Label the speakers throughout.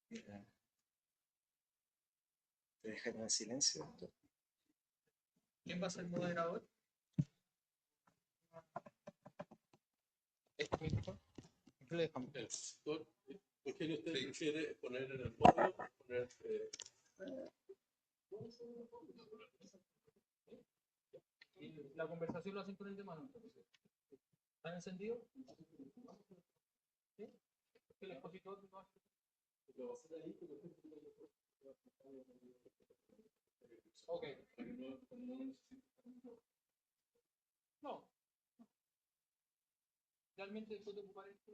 Speaker 1: Mira, te dejaron en silencio, doctor.
Speaker 2: ¿Quién va a ser el moderador? ¿Este micrófono? ¿Qué le dejamos?
Speaker 3: ¿Por qué usted prefiere poner en el podio? Poner,
Speaker 2: Y la conversación lo hacen con el de mano. ¿Están encendidos? ¿Sí? ¿Qué el expositor no hace? Ok. No. Realmente después de ocupar esto.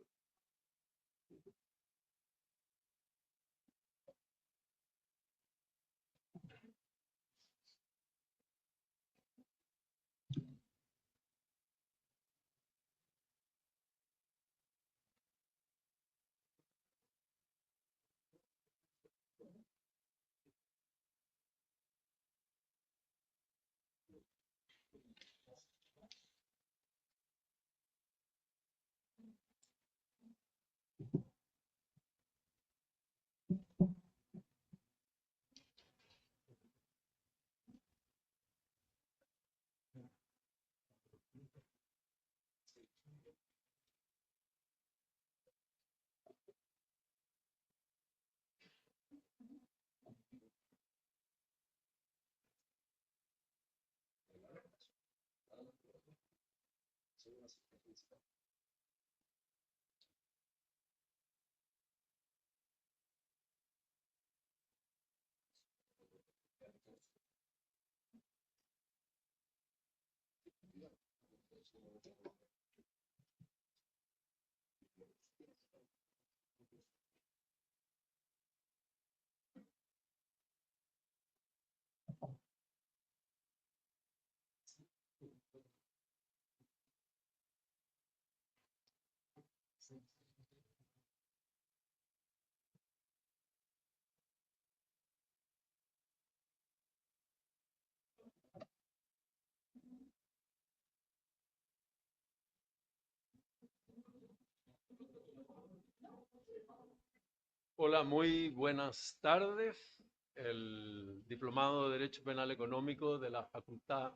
Speaker 3: Hola, muy buenas tardes. El diplomado de Derecho Penal Económico de la Facultad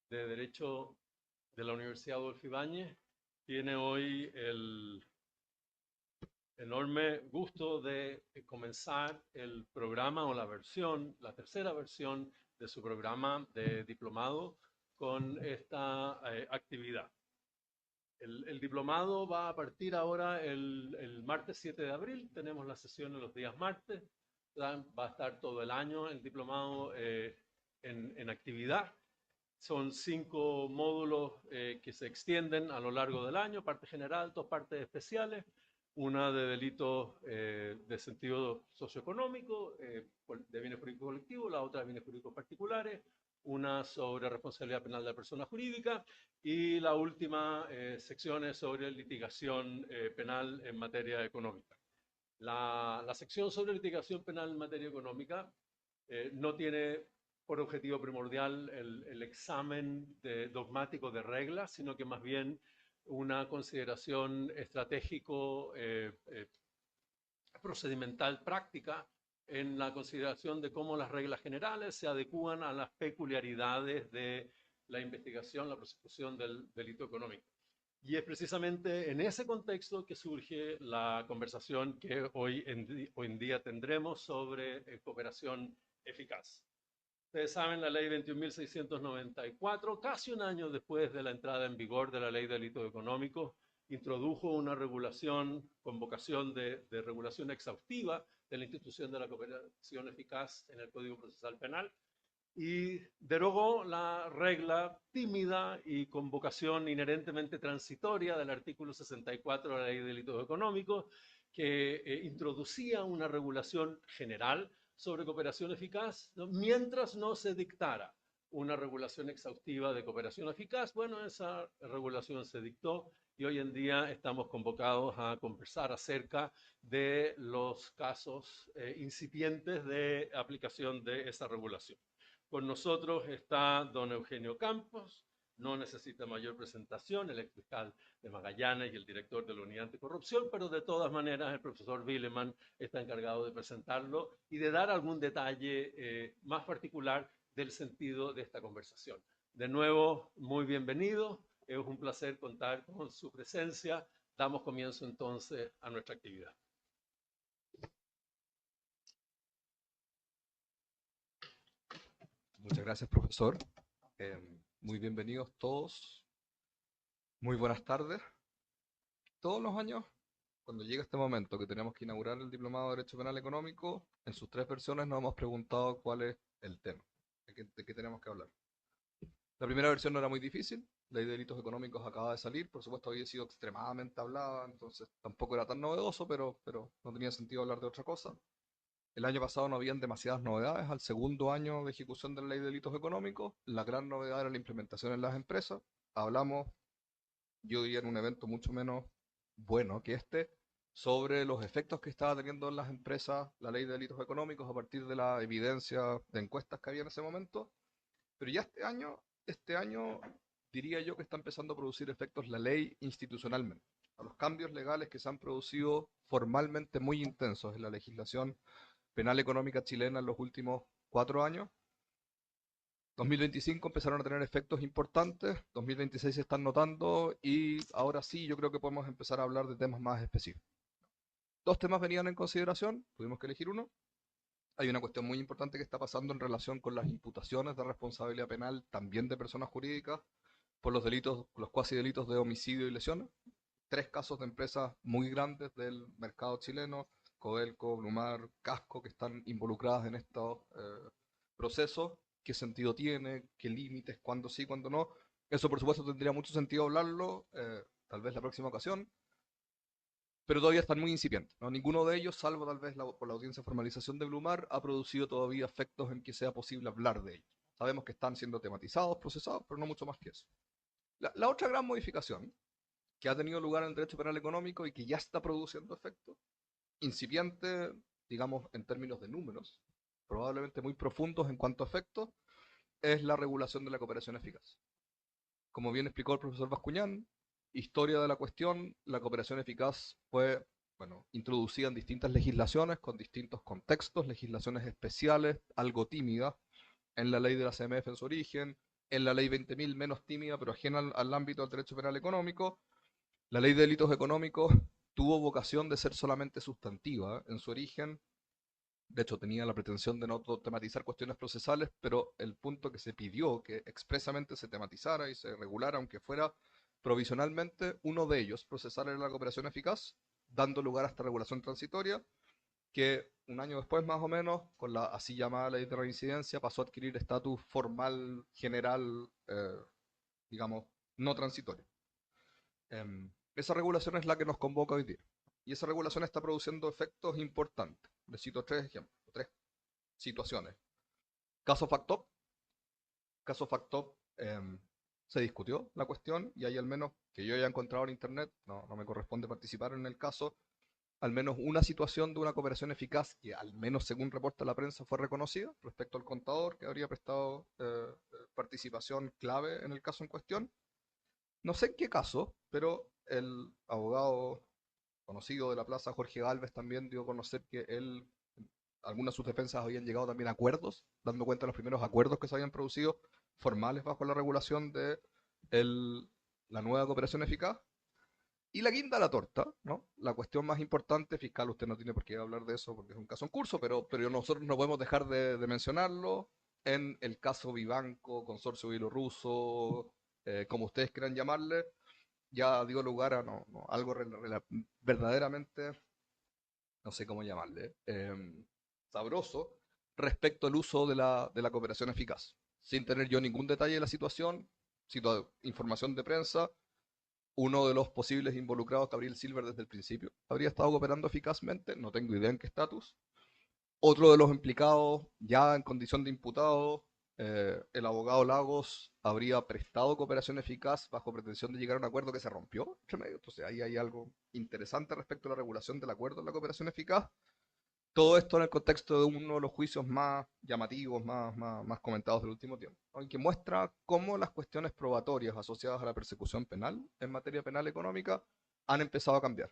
Speaker 3: de Derecho de la Universidad Adolfo Ibáñez tiene hoy el enorme gusto de comenzar el programa o la versión, la tercera versión de su programa de diplomado con esta actividad. El diplomado va a partir ahora el martes 7 de abril. Tenemos la sesión en los días martes. Va a estar todo el año el diplomado en actividad. Son 5 módulos que se extienden a lo largo del año, parte general, 2 partes especiales, una de delitos de sentido socioeconómico, de bienes jurídicos colectivos, la otra de bienes jurídicos particulares, una sobre responsabilidad penal de la persona jurídica y la última sección es sobre litigación penal en materia económica. La sección sobre litigación penal en materia económica no tiene por objetivo primordial el examen dogmático de reglas, sino que más bien una consideración estratégico procedimental práctica en la consideración de cómo las reglas generales se adecúan a las peculiaridades de la investigación, la prosecución del delito económico. Y es precisamente en ese contexto que surge la conversación que hoy en día tendremos sobre cooperación eficaz. Ustedes saben, la ley 21.694, casi un año después de la entrada en vigor de la ley de delitos económicos, introdujo una regulación con vocación de regulación exhaustiva de la institución de la cooperación eficaz en el Código Procesal Penal y derogó la regla tímida y con vocación inherentemente transitoria del artículo 64 de la Ley de Delitos Económicos, que introducía una regulación general sobre cooperación eficaz, ¿no?, mientras no se dictara una regulación exhaustiva de cooperación eficaz. Bueno, esa regulación se dictó y hoy en día estamos convocados a conversar acerca de los casos incipientes de aplicación de esa regulación. Con nosotros está don Eugenio Campos, no necesita mayor presentación, el exfiscal de Magallanes y el director de la Unidad Anticorrupción, pero de todas maneras el profesor Willeman está encargado de presentarlo y de dar algún detalle más particular del sentido de esta conversación. De nuevo, muy bienvenido, es un placer contar con su presencia. Damos comienzo entonces a nuestra actividad.
Speaker 4: Muchas gracias, profesor. Muy bienvenidos todos. Muy buenas tardes. Todos los años, cuando llega este momento que tenemos que inaugurar el Diplomado de Derecho Penal Económico, en sus 3 versiones nos hemos preguntado cuál es el tema, de qué tenemos que hablar. La primera versión no era muy difícil, la ley de delitos económicos acaba de salir, por supuesto había sido extremadamente hablada, entonces tampoco era tan novedoso, pero no tenía sentido hablar de otra cosa. El año pasado no habían demasiadas novedades. Al segundo año de ejecución de la ley de delitos económicos, la gran novedad era la implementación en las empresas. Hablamos, yo diría en un evento mucho menos bueno que este, sobre los efectos que estaba teniendo en las empresas la ley de delitos económicos a partir de la evidencia de encuestas que había en ese momento. Pero ya este año diría yo que está empezando a producir efectos la ley institucionalmente. A los cambios legales que se han producido formalmente muy intensos en la legislación penal económica chilena en los últimos 4 años. 2025 empezaron a tener efectos importantes, 2026 se están notando y ahora sí yo creo que podemos empezar a hablar de temas más específicos. 2 temas venían en consideración, tuvimos que elegir uno. Hay una cuestión muy importante que está pasando en relación con las imputaciones de responsabilidad penal también de personas jurídicas por los delitos, los cuasi delitos de homicidio y lesiones. 3 casos de empresas muy grandes del mercado chileno, Codelco, Blumar, Casco, que están involucradas en estos procesos. ¿Qué sentido tiene? ¿Qué límites? ¿Cuándo sí? ¿Cuándo no? Eso, por supuesto, tendría mucho sentido hablarlo, tal vez la próxima ocasión, pero todavía están muy incipientes, ¿no? Ninguno de ellos, salvo tal vez por la audiencia de formalización de Blumar, ha producido todavía efectos en que sea posible hablar de ellos. Sabemos que están siendo tematizados, procesados, pero no mucho más que eso. La otra gran modificación que ha tenido lugar en el derecho penal económico y que ya está produciendo efectos, incipiente, digamos, en términos de números, probablemente muy profundos en cuanto a efectos, es la regulación de la cooperación eficaz. Como bien explicó el profesor Bascuñán, historia de la cuestión, la cooperación eficaz fue, introducida en distintas legislaciones, con distintos contextos, legislaciones especiales, algo tímidas, en la ley de la CMF en su origen, en la ley 20.000 menos tímida, pero ajena al ámbito del derecho penal económico. La ley de delitos económicos tuvo vocación de ser solamente sustantiva en su origen. De hecho, tenía la pretensión de no tematizar cuestiones procesales, pero el punto que se pidió que expresamente se tematizara y se regulara, aunque fuera provisionalmente, uno de ellos, procesar en la cooperación eficaz, dando lugar a esta regulación transitoria, que un año después más o menos, con la así llamada ley de reincidencia, pasó a adquirir estatus formal, general, digamos, no transitorio. Esa regulación es la que nos convoca hoy día. Y esa regulación está produciendo efectos importantes. Les cito 3 ejemplos, 3 situaciones. Caso FACTOP. Caso FACTOP, se discutió la cuestión y hay al menos, que yo haya encontrado en internet, no me corresponde participar en el caso, al menos una situación de una cooperación eficaz que al menos según reporta la prensa fue reconocida respecto al contador que habría prestado participación clave en el caso en cuestión. No sé en qué caso, pero el abogado conocido de la plaza, Jorge Gálvez, también dio a conocer que él, algunas de sus defensas habían llegado también a acuerdos, dando cuenta de los primeros acuerdos que se habían producido formales bajo la regulación de la nueva cooperación eficaz. Y la guinda a la torta, ¿no? La cuestión más importante, fiscal, usted no tiene por qué hablar de eso porque es un caso en curso, pero nosotros no podemos dejar de mencionarlo en el caso Vivanco, Consorcio Bielorruso, como ustedes quieran llamarle, ya dio lugar a algo verdaderamente, no sé cómo llamarle, sabroso respecto al uso de la cooperación eficaz. Sin tener yo ningún detalle de la situación, cito información de prensa, uno de los posibles involucrados, Gabriel Silver, desde el principio habría estado cooperando eficazmente, no tengo idea en qué estatus. Otro de los implicados, ya en condición de imputado, el abogado Lagos, habría prestado cooperación eficaz bajo pretensión de llegar a un acuerdo que se rompió entre medio. Entonces ahí hay algo interesante respecto a la regulación del acuerdo en la cooperación eficaz. Todo esto en el contexto de uno de los juicios más llamativos, más comentados del último tiempo, ¿no? Y que muestra cómo las cuestiones probatorias asociadas a la persecución penal en materia penal económica han empezado a cambiar.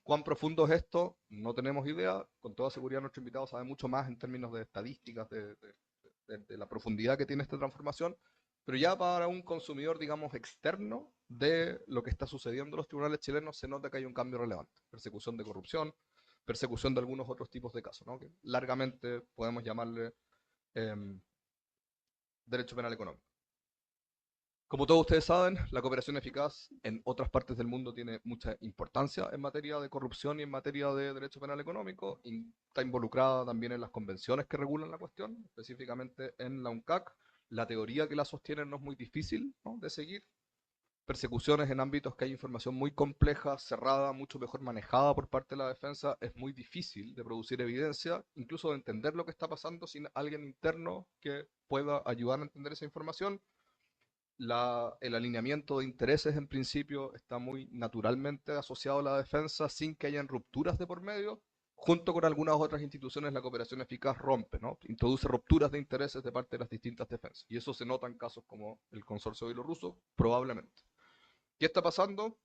Speaker 4: ¿Cuán profundo es esto? No tenemos idea. Con toda seguridad nuestro invitado sabe mucho más en términos de estadísticas, de la profundidad que tiene esta transformación, pero ya para un consumidor, digamos, externo de lo que está sucediendo en los tribunales chilenos, se nota que hay un cambio relevante. Persecución de corrupción, persecución de algunos otros tipos de casos, ¿no? Que largamente podemos llamarle eh, derecho penal económico. Como todos ustedes saben, la cooperación eficaz en otras partes del mundo tiene mucha importancia en materia de corrupción y en materia de derecho penal económico. Está involucrada también en las convenciones que regulan la cuestión, específicamente en la UNCAC. La teoría que la sostiene no es muy difícil, ¿no?, de seguir. Persecuciones en ámbitos que hay información muy compleja, cerrada, mucho mejor manejada por parte de la defensa, es muy difícil de producir evidencia, incluso de entender lo que está pasando sin alguien interno que pueda ayudar a entender esa información. El alineamiento de intereses en principio está muy naturalmente asociado a la defensa sin que hayan rupturas de por medio. Junto con algunas otras instituciones, la cooperación eficaz rompe, ¿no? Introduce rupturas de intereses de parte de las distintas defensas. Y eso se nota en casos como el consorcio bielorruso, probablemente. ¿Qué está pasando?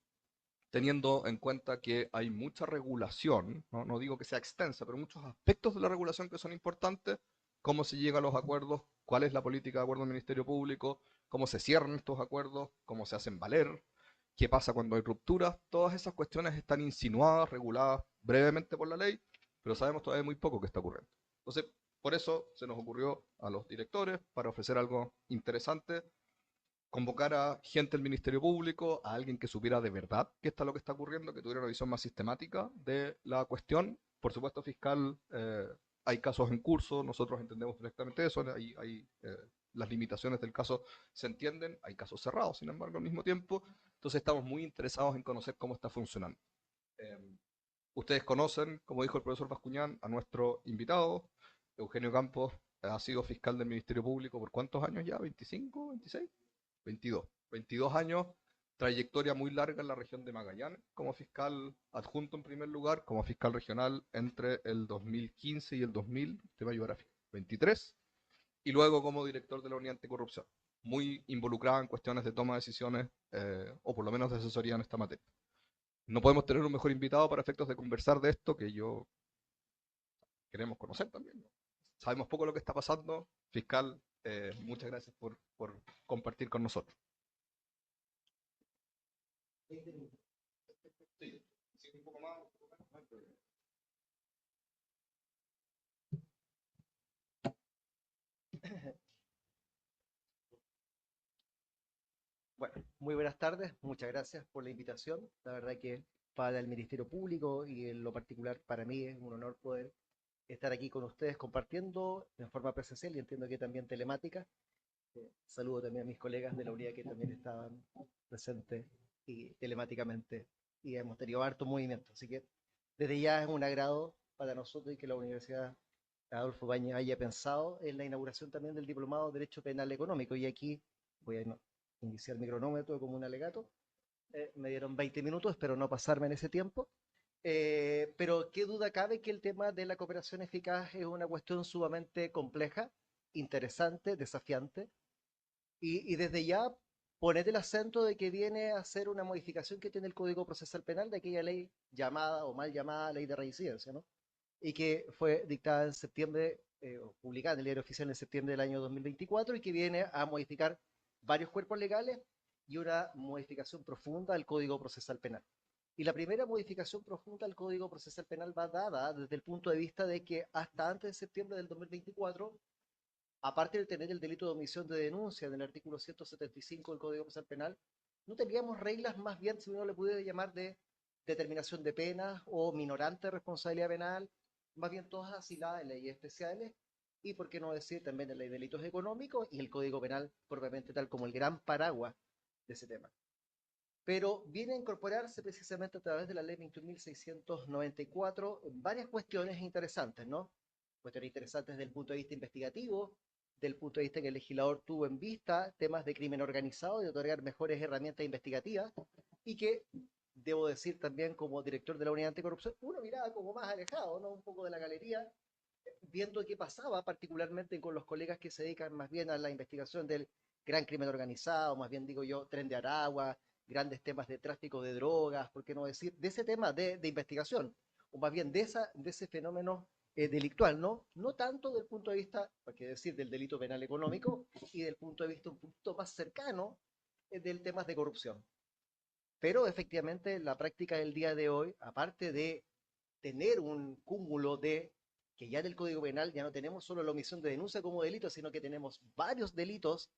Speaker 4: Teniendo en cuenta que hay mucha regulación, ¿no? No digo que sea extensa, pero muchos aspectos de la regulación que son importantes, cómo se llega a los acuerdos, cuál es la política de acuerdo del Ministerio Público, cómo se cierran estos acuerdos, cómo se hacen valer, qué pasa cuando hay rupturas, todas esas cuestiones están insinuadas, reguladas brevemente por la ley, pero sabemos todavía muy poco qué está ocurriendo. Entonces, por eso se nos ocurrió a los directores, para ofrecer algo interesante, convocar a gente del Ministerio Público, a alguien que supiera de verdad qué está lo que está ocurriendo, que tuviera una visión más sistemática de la cuestión. Por supuesto, fiscal, hay casos en curso, nosotros entendemos perfectamente eso, las limitaciones del caso se entienden, hay casos cerrados, sin embargo, al mismo tiempo, entonces estamos muy interesados en conocer cómo está funcionando. Ustedes conocen, como dijo el profesor Bascuñán, a nuestro invitado, Eugenio Campos, ha sido fiscal del Ministerio Público por ¿cuántos años ya? ¿25, 26? 22 años, trayectoria muy larga en la región de Magallanes, como fiscal adjunto en primer lugar, como fiscal regional entre el 2015 y el 2000, te va a ayudar a 23, y luego como director de la Unidad Anticorrupción, muy involucrada en cuestiones de toma de decisiones, o por lo menos de asesoría en esta materia. No podemos tener un mejor invitado para efectos de conversar de esto que yo queremos conocer también, ¿no? Sabemos poco lo que está pasando. Fiscal, muchas gracias por compartir con nosotros. Sí, sí, un poco más, no hay problema.
Speaker 1: Bueno, muy buenas tardes, muchas gracias por la invitación. La verdad que para el Ministerio Público y en lo particular para mí es un honor poder estar aquí con ustedes compartiendo en forma presencial y entiendo que también telemática. Saludo también a mis colegas de la unidad que también estaban presentes y telemáticamente y hemos tenido harto movimiento. Así que desde ya es un agrado para nosotros y que la Universidad Adolfo Baña haya pensado en la inauguración también del Diplomado de Derecho Penal Económico. Y aquí voy a iniciar mi cronómetro como un alegato. Me dieron 20 minutos, espero no pasarme en ese tiempo. Pero qué duda cabe que el tema de la cooperación eficaz es una cuestión sumamente compleja, interesante, desafiante, y desde ya ponete el acento de que viene a ser una modificación que tiene el Código Procesal Penal de aquella ley llamada o mal llamada ley de reincidencia, ¿no? Y que fue dictada en septiembre, o publicada en el Diario Oficial en septiembre del año 2024 y que viene a modificar varios cuerpos legales y una modificación profunda al Código Procesal Penal. Y la primera modificación profunda al Código Procesal Penal va dada desde el punto de vista de que hasta antes de septiembre del 2024, aparte de tener el delito de omisión de denuncia en el artículo 175 del Código Procesal Penal, no teníamos reglas, más bien, si uno le pudiera llamar, de determinación de penas o minorante de responsabilidad penal, más bien todas asiladas en leyes especiales y, por qué no decir, también en ley de delitos económicos y el Código Penal propiamente tal como el gran paraguas de ese tema. Pero viene a incorporarse precisamente a través de la ley 21.694 varias cuestiones interesantes, ¿no? Cuestiones interesantes desde el punto de vista investigativo, del punto de vista que el legislador tuvo en vista temas de crimen organizado y de otorgar mejores herramientas investigativas, y que debo decir también como director de la unidad anticorrupción, uno miraba como más alejado, ¿no? Un poco de la galería, viendo qué pasaba particularmente con los colegas que se dedican más bien a la investigación del gran crimen organizado, más bien digo yo, Tren de Aragua, grandes temas de tráfico de drogas, por qué no decir, de ese tema de investigación, o más bien de ese fenómeno delictual, ¿no? No tanto del punto de vista, por qué decir, del delito penal económico y del punto de vista un poquito más cercano del tema de corrupción. Pero efectivamente la práctica del día de hoy, aparte de tener un cúmulo de que ya en el Código Penal ya no tenemos solo la omisión de denuncia como delito, sino que tenemos varios delitos,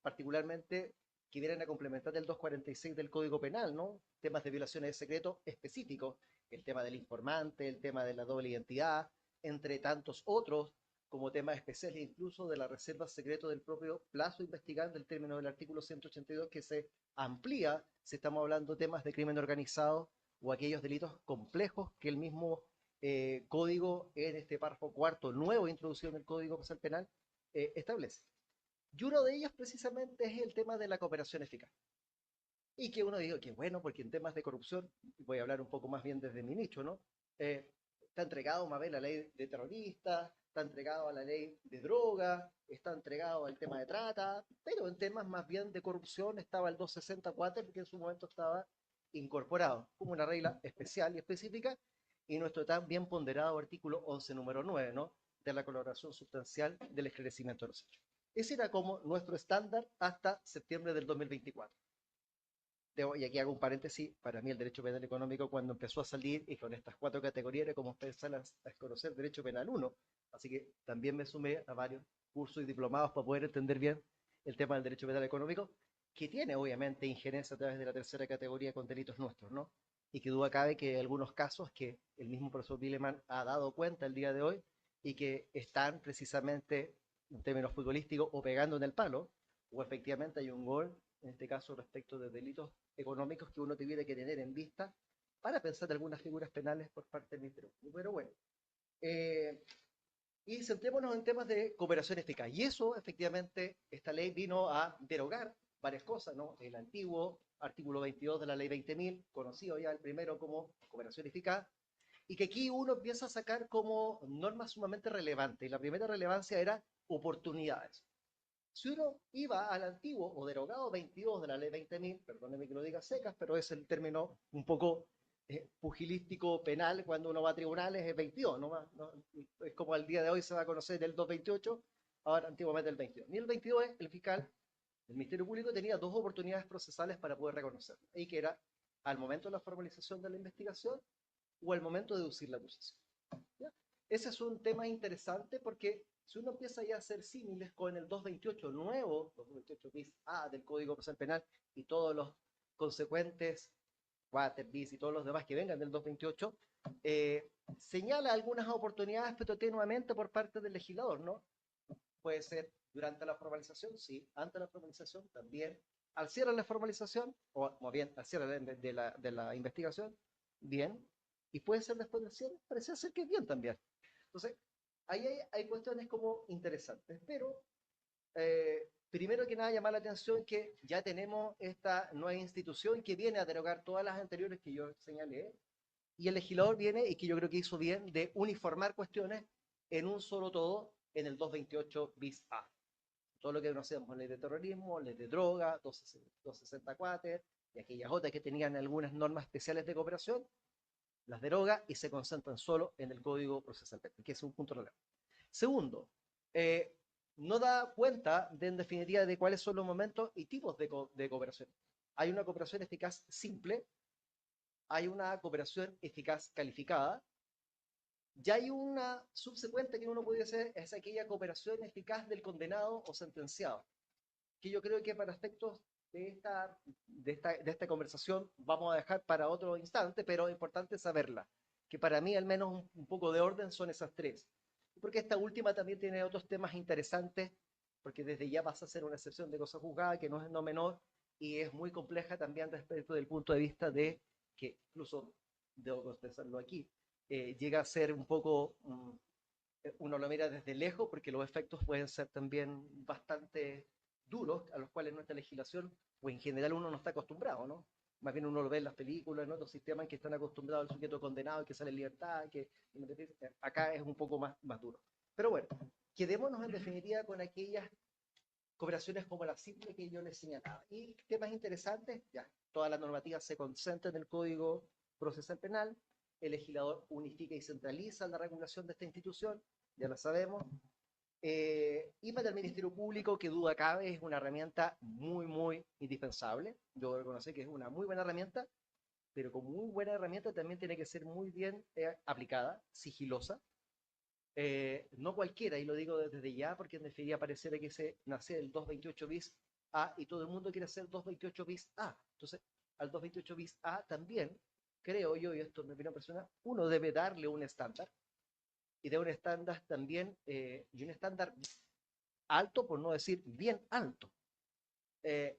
Speaker 1: particularmente que vienen a complementar el 246 del Código Penal, ¿no? Temas de violaciones de secreto específicos, el tema del informante, el tema de la doble identidad, entre tantos otros, como temas especiales incluso de la reserva secreto del propio plazo investigando el término del artículo 182 que se amplía si estamos hablando de temas de crimen organizado o aquellos delitos complejos que el mismo código en este párrafo cuarto nuevo introducido en el Código Procesal Penal establece. Y uno de ellos precisamente es el tema de la cooperación eficaz. Y que uno diga que bueno, porque en temas de corrupción, voy a hablar un poco más bien desde mi nicho, ¿no? Está entregado más bien a la ley de terroristas, está entregado a la ley de droga, está entregado al tema de trata, pero en temas más bien de corrupción estaba el 264 que en su momento estaba incorporado como una regla especial y específica y nuestro tan bien ponderado artículo 11 número 9, ¿no? De la colaboración sustancial del esclarecimiento de los hechos. Ese era como nuestro estándar hasta septiembre del 2024. Y aquí hago un paréntesis, para mí el derecho penal económico cuando empezó a salir y con estas cuatro categorías era como empezar a conocer derecho penal 1, así que también me sumé a varios cursos y diplomados para poder entender bien el tema del derecho penal económico, que tiene obviamente injerencia a través de la tercera categoría con delitos nuestros, ¿no? Y que duda cabe que hay algunos casos que el mismo profesor Bileman ha dado cuenta el día de hoy y que están precisamente en términos futbolísticos o pegando en el palo, o efectivamente hay un gol, en este caso respecto de delitos económicos que uno tuviera que tener en vista para pensar en algunas figuras penales por parte del Ministerio Público. Pero bueno, y centrémonos en temas de cooperación eficaz. Y eso, efectivamente, esta ley vino a derogar varias cosas, ¿no? El antiguo artículo 22 de la ley 20.000, conocido ya el primero como cooperación eficaz, y que aquí uno empieza a sacar como normas sumamente relevantes. Y la primera relevancia era oportunidades. Si uno iba al antiguo o derogado 22 de la ley 20.000, perdóneme que lo diga secas, pero es el término un poco pugilístico penal cuando uno va a tribunales, es 22, no, es como al día de hoy se va a conocer el 228, ahora antiguamente el 22. Y el 22 es el fiscal del Ministerio Público tenía dos oportunidades procesales para poder reconocerlo, y que era al momento de la formalización de la investigación o al momento de deducir la acusación. ¿Ya? Ese es un tema interesante porque si uno empieza ya a hacer símiles con el 228 nuevo, 228 bis A del Código Procesal Penal y todos los consecuentes, Water bis y todos los demás que vengan del 228, señala algunas oportunidades, pero tenuamente por parte del legislador, ¿no? Puede ser durante la formalización, sí, antes de la formalización también, al cierre de la formalización, o bien al cierre de la investigación, bien, y puede ser después del cierre, parece ser que es bien también. Entonces, ahí hay cuestiones como interesantes, pero primero que nada llamar la atención que ya tenemos esta nueva institución que viene a derogar todas las anteriores que yo señalé, y el legislador viene, y que yo creo que hizo bien, de uniformar cuestiones en un solo todo en el 228 bis A. Todo lo que conocemos, ley de terrorismo, ley de droga, 264 y aquellas otras que tenían algunas normas especiales de cooperación, las deroga y se concentran solo en el Código Procesal Penal, que es un punto relevante. Segundo, no da cuenta de, en definitiva de cuáles son los momentos y tipos de cooperación. Hay una cooperación eficaz simple, hay una cooperación eficaz calificada, ya hay una subsecuente que uno puede hacer, es aquella cooperación eficaz del condenado o sentenciado, que yo creo que para efectos de esta conversación vamos a dejar para otro instante, pero es importante saberla, que para mí al menos un poco de orden son esas tres, porque esta última también tiene otros temas interesantes, porque desde ya pasa a ser una excepción de cosa juzgada, que no es no menor, y es muy compleja también respecto del punto de vista de que incluso, debo confesarlo aquí, llega a ser un poco, uno lo mira desde lejos porque los efectos pueden ser también bastante duros, a los cuales nuestra legislación, o en general uno no está acostumbrado, ¿no? más bien uno lo ve en las películas, en otros sistemas en que están acostumbrados al sujeto condenado que sale en libertad, que acá es un poco más duro. Pero bueno, quedémonos en definitiva con aquellas cooperaciones como la simple que yo les señalaba. Y temas interesantes, ya, toda la normativa se concentra en el Código Procesal Penal, el legislador unifica y centraliza la regulación de esta institución, ya lo sabemos, y para el Ministerio Público, que duda cabe, es una herramienta muy indispensable. Yo reconozco que es una muy buena herramienta, pero como muy buena herramienta también tiene que ser muy bien aplicada, sigilosa. No cualquiera, y lo digo desde ya, porque en definitiva pareciera que se nace el 228 bis A y todo el mundo quiere hacer 228 bis A. Entonces, al 228 bis A también, creo yo, y esto es mi opinión personal, uno debe darle un estándar, y de un estándar también, y un estándar alto, por no decir bien alto.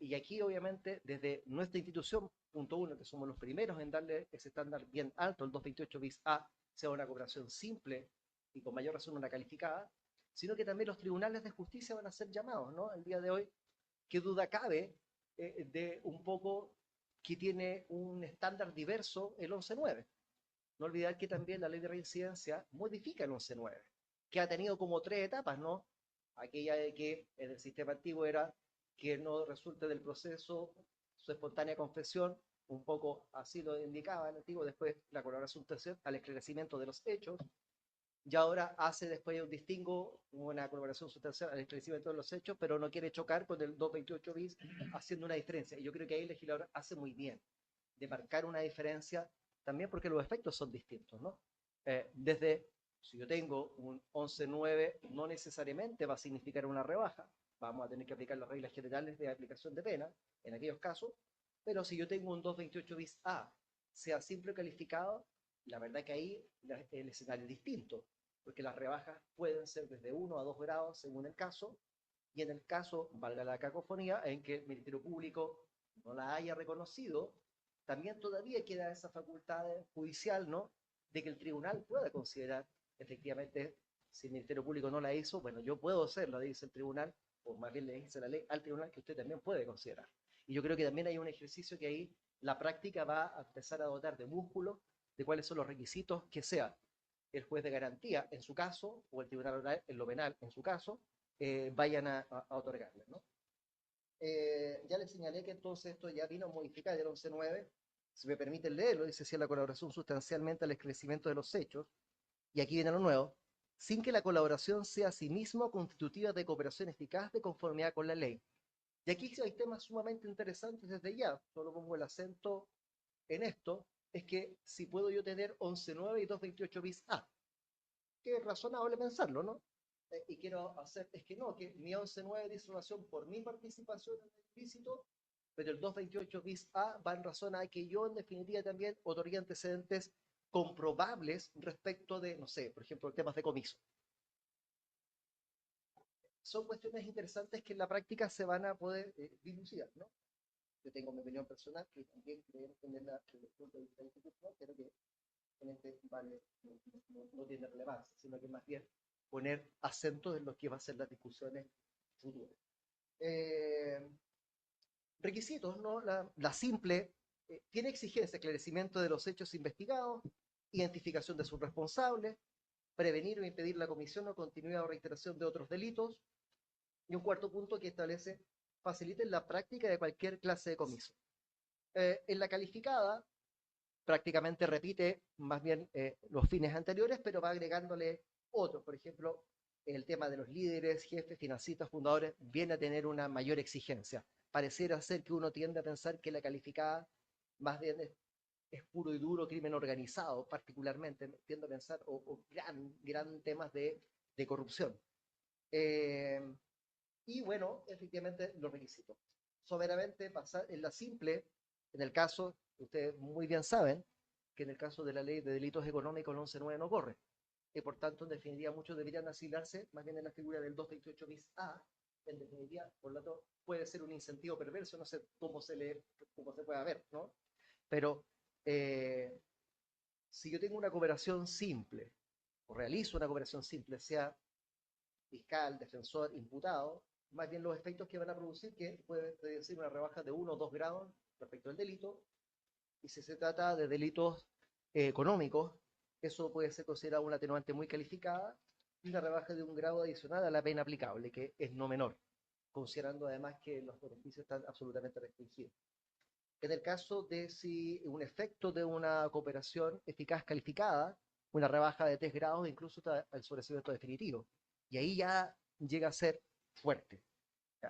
Speaker 1: Y aquí, obviamente, desde nuestra institución, punto uno, que somos los primeros en darle ese estándar bien alto, el 228 bis A, sea una cooperación simple y con mayor razón una calificada, sino que también los tribunales de justicia van a ser llamados, ¿no? El día de hoy, qué duda cabe de un poco que tiene un estándar diverso el 11.9. No olvidar que también la ley de reincidencia modifica el 11.9, que ha tenido como tres etapas, ¿no? Aquella de que en el sistema antiguo era que no resulte del proceso su espontánea confesión, un poco así lo indicaba el antiguo, después la colaboración tercera al esclarecimiento de los hechos, y ahora hace después un distingo, una colaboración sustancial al esclarecimiento de los hechos, pero no quiere chocar con el 228 bis haciendo una diferencia. Y yo creo que ahí el legislador hace muy bien de marcar una diferencia, también porque los efectos son distintos, ¿no? Desde, si yo tengo un 11.9, no necesariamente va a significar una rebaja, vamos a tener que aplicar las reglas generales de aplicación de pena en aquellos casos, pero si yo tengo un 228 bis A, sea simple o calificado, la verdad que ahí el escenario es distinto, porque las rebajas pueden ser desde 1 a 2 grados según el caso, y en el caso, valga la cacofonía, en que el Ministerio Público no la haya reconocido, también todavía queda esa facultad judicial, ¿no? De que el tribunal pueda considerar efectivamente, si el Ministerio Público no la hizo, bueno, yo puedo hacerlo, dice el tribunal, o más bien le dice la ley al tribunal que usted también puede considerar. Y yo creo que también hay un ejercicio que ahí la práctica va a empezar a dotar de músculo de cuáles son los requisitos que sea el juez de garantía en su caso, o el tribunal oral en lo penal en su caso, vayan a otorgarle, ¿no? Ya les señalé que entonces esto ya vino a modificar el 11.9, si me permiten leerlo, dice si la colaboración sustancialmente al esclarecimiento de los hechos, y aquí viene lo nuevo, sin que la colaboración sea a sí mismo constitutiva de cooperación eficaz de conformidad con la ley. Y aquí hay temas sumamente interesantes desde ya, solo pongo el acento en esto, es que si puedo yo tener 11.9 y 228 bis A, que es razonable pensarlo, ¿no? Y quiero hacer, es que no, que mi 11.9 dice relación por mi participación en el ilícito, pero el 228 bis A va en razón a que yo en definitiva también otorgué antecedentes comprobables respecto de, no sé, por ejemplo, temas de comiso. Son cuestiones interesantes que en la práctica se van a poder dilucidar, ¿no? Yo tengo mi opinión personal, que también creo tenerla desde el punto de vista institucional, pero que en este vale, no tiene relevancia, sino que más bien poner acento en lo que va a ser las discusiones futuras. Eh, Requisitos, ¿no? La simple tiene exigencia, esclarecimiento de los hechos investigados, identificación de sus responsables, prevenir o impedir la comisión o continuidad o reiteración de otros delitos, y un cuarto punto que establece faciliten la práctica de cualquier clase de comiso. En la calificada prácticamente repite más bien los fines anteriores, pero va agregándole otros. Por ejemplo, el tema de los líderes, jefes, financistas, fundadores, viene a tener una mayor exigencia. Pareciera ser que uno tiende a pensar que la calificada más bien es puro y duro crimen organizado, particularmente, tiendo a pensar, o gran temas de corrupción. Y bueno, efectivamente, los requisitos. Someramente pasar en la simple, en el caso, ustedes muy bien saben, que en el caso de la ley de delitos económicos el 11.9 no corre. Y por tanto, en definitiva, muchos deberían asilarse más bien en la figura del 228 bis A, en definitiva, por lo tanto, puede ser un incentivo perverso, no sé cómo cómo se puede ver, ¿no? Pero si yo tengo una cooperación simple, o realizo una cooperación simple, sea fiscal, defensor, imputado, más bien los efectos que van a producir, que puede decir una rebaja de 1 o 2 grados respecto al delito, Y si se trata de delitos económicos, eso puede ser considerado una atenuante muy calificada y una rebaja de un grado adicional a la pena aplicable, que es no menor, considerando además que los beneficios están absolutamente restringidos. En el caso de si un efecto de una cooperación eficaz calificada, una rebaja de 3 grados, incluso hasta el sobreseimiento definitivo. Y ahí ya llega a ser fuerte.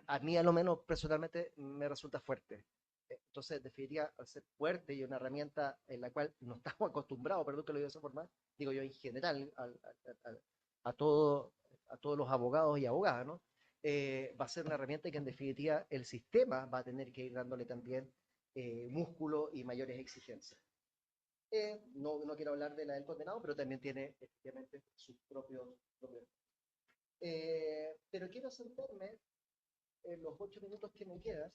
Speaker 1: A mí, a lo menos, personalmente, me resulta fuerte. Entonces, definiría al ser fuerte y una herramienta en la cual no estamos acostumbrados, perdón que lo diga de esa forma, digo yo en general, a, todo, a todos los abogados y abogadas, ¿no? Va a ser una herramienta que en definitiva el sistema va a tener que ir dándole también músculo y mayores exigencias. No quiero hablar de la del condenado, pero también tiene efectivamente sus propios. Pero quiero centrarme en los 8 minutos que me quedan,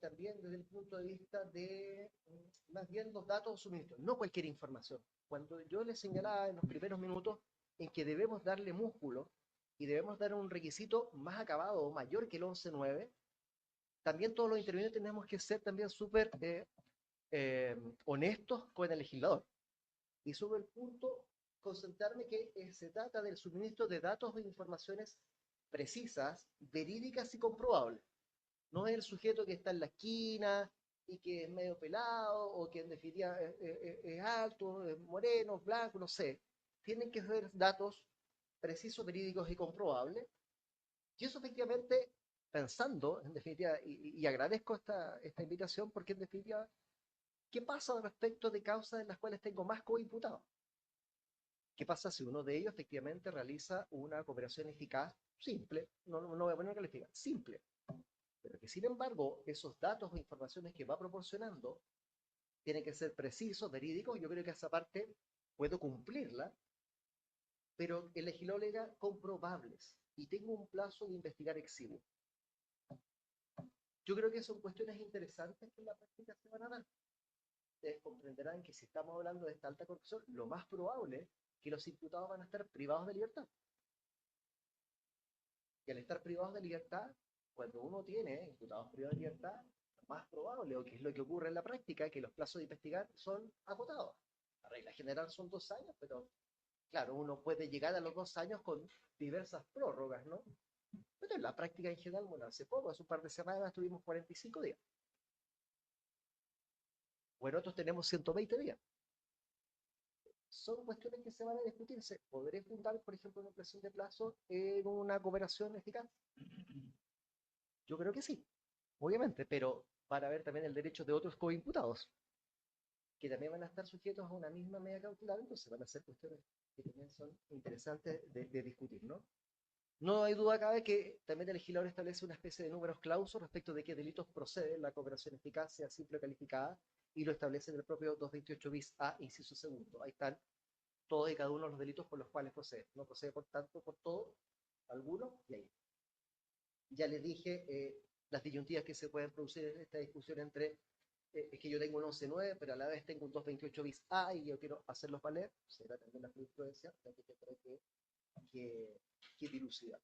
Speaker 1: también desde el punto de vista de más bien los datos suministros, no cualquier información. Cuando yo les señalaba en los primeros minutos en que debemos darle músculo y debemos dar un requisito más acabado o mayor que el 11.9, también todos los intervinientes tenemos que ser también súper honestos con el legislador. Y sobre el punto, concentrarme que se trata del suministro de datos e informaciones precisas, verídicas y comprobables. No es el sujeto que está en la esquina y que es medio pelado o que en definitiva es alto, es moreno, blanco, no sé. Tienen que ser datos precisos, verídicos y comprobables. Y eso efectivamente, pensando, en definitiva, y agradezco esta invitación porque en definitiva, ¿qué pasa respecto de causas en las cuales tengo más coimputados? ¿Qué pasa si uno de ellos efectivamente realiza una cooperación eficaz simple? No voy a poner calificar, simple. Pero que sin embargo, esos datos o informaciones que va proporcionando tienen que ser precisos, verídicos. Yo creo que esa parte puedo cumplirla, pero el legislador le diga comprobables. Y tengo un plazo de investigar exiguo. Yo creo que son cuestiones interesantes que en la práctica se van a dar. Ustedes comprenderán que si estamos hablando de esta alta corrupción, lo más probable es que los imputados van a estar privados de libertad. Y al estar privados de libertad, cuando uno tiene imputados privados de libertad, lo más probable, o que es lo que ocurre en la práctica, que los plazos de investigar son acotados. La regla general son 2 años, pero claro, uno puede llegar a los 2 años con diversas prórrogas, ¿no? Pero en la práctica en general, bueno, hace poco, hace un par de semanas, tuvimos 45 días. Bueno, otros tenemos 120 días. Son cuestiones que se van a discutirse. ¿Podré fundar, por ejemplo, una ampliación de plazo en una cooperación eficaz? Yo creo que sí, obviamente, pero para ver también el derecho de otros coimputados, que también van a estar sujetos a una misma medida cautelar, entonces van a ser cuestiones que también son interesantes de discutir, ¿no? No hay duda cabe que también el legislador establece una especie de números clausos respecto de qué delitos procede la cooperación eficaz, sea simple o calificada, y lo establece en el propio 228 bis A, inciso segundo. Ahí están todos y cada uno de los delitos por los cuales procede. No procede, por tanto, por todo, algunos, y ahí. Ya les dije las disyuntivas que se pueden producir en esta discusión entre es que yo tengo un 11.9, pero a la vez tengo un 228 bis A y yo quiero hacerlos valer, será también la jurisprudencia, la que tendrá que dilucidar.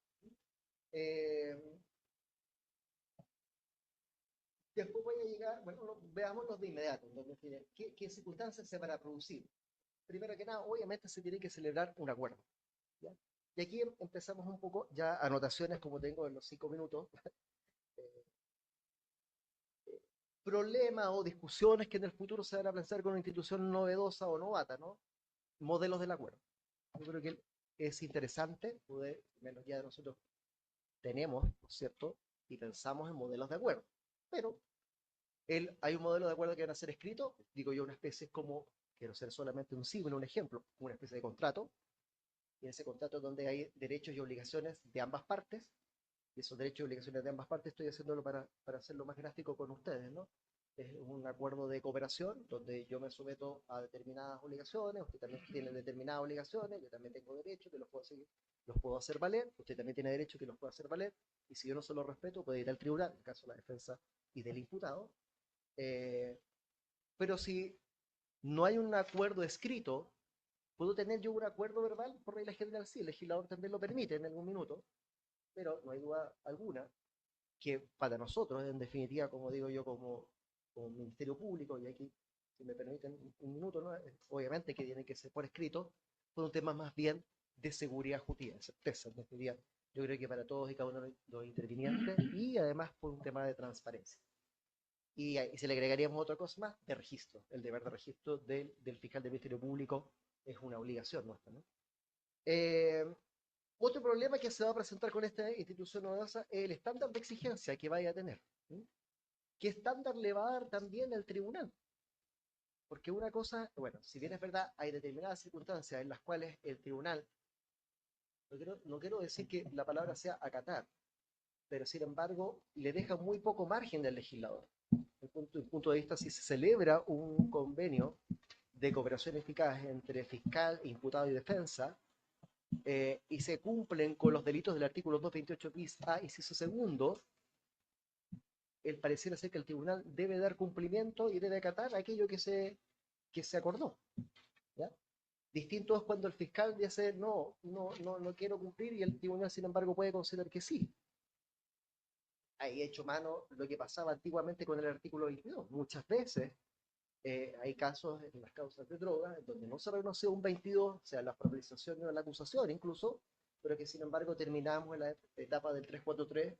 Speaker 1: Después voy a llegar, bueno, veámoslos de inmediato, ¿qué circunstancias se van a producir? Primero que nada, obviamente se tiene que celebrar un acuerdo. ¿Ya? Y aquí empezamos un poco, ya anotaciones como tengo en los 5 minutos, problemas o discusiones que en el futuro se van a plantear con una institución novedosa o novata, ¿no? Modelos del acuerdo. Yo creo que es interesante poder, menos ya nosotros tenemos, ¿no es cierto? Y pensamos en modelos de acuerdo. Pero hay un modelo de acuerdo que van a ser escrito, digo yo, una especie como, quiero ser solamente un símbolo, un ejemplo, una especie de contrato, y en ese contrato donde hay derechos y obligaciones de ambas partes, y esos derechos y obligaciones de ambas partes estoy haciéndolo para hacerlo más gráfico con ustedes, ¿no? Es un acuerdo de cooperación donde yo me someto a determinadas obligaciones, usted también tiene determinadas obligaciones, yo también tengo derechos que los puedo hacer valer, usted también tiene derechos que los puedo hacer valer, y si yo no se los respeto, puede ir al tribunal, en el caso de la defensa y del imputado. Pero si no hay un acuerdo escrito, ¿puedo tener yo un acuerdo verbal? Por regla general sí, el legislador también lo permite en algún minuto, pero no hay duda alguna que para nosotros, en definitiva, como digo yo, como como Ministerio Público, y aquí, si me permiten un minuto, ¿no? Obviamente que tiene que ser por escrito, por un tema más bien de seguridad jurídica, de certeza, en este día, yo creo que para todos y cada uno de los intervinientes, y además por un tema de transparencia. Y se le agregaríamos otra cosa más, de registro. El deber de registro del fiscal del Ministerio Público es una obligación nuestra, ¿no? Otro problema que se va a presentar con esta institución novedosa es el estándar de exigencia que vaya a tener. ¿Sí? ¿Qué estándar le va a dar también el tribunal? Porque una cosa, bueno, si bien es verdad, hay determinadas circunstancias en las cuales el tribunal, no quiero decir que la palabra sea acatar, pero sin embargo le deja muy poco margen del legislador. Desde el punto de vista, si se celebra un convenio de cooperación eficaz entre fiscal, imputado y defensa, y se cumplen con los delitos del artículo 228 bis A, inciso segundo, el parecer ser que el tribunal debe dar cumplimiento y debe acatar aquello que se acordó. ¿Ya? Distinto es cuando el fiscal dice no quiero cumplir y el tribunal, sin embargo, puede considerar que sí. Hay hecho mano lo que pasaba antiguamente con el artículo 22. Muchas veces hay casos en las causas de drogas donde no se reconoció un 22, o sea, la formalización o la acusación incluso, pero que sin embargo terminamos en la etapa del 343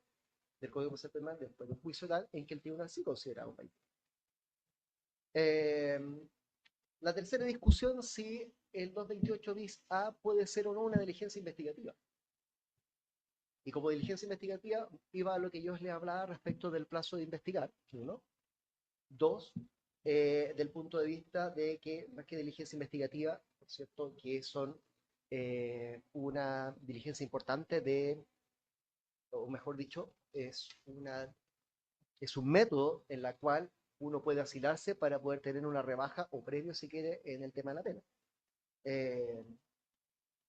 Speaker 1: del Código Procesal Penal después de un juicio oral en que el tribunal sí considera un 22. La tercera discusión, si el 228 bis A puede ser o no una diligencia investigativa. Y como diligencia investigativa iba a lo que yo les hablaba respecto del plazo de investigar, uno. Dos, del punto de vista de que, más que diligencia investigativa, por cierto, que son una diligencia importante o mejor dicho, es un método en la cual uno puede asilarse para poder tener una rebaja o premio, si quiere, en el tema de la pena.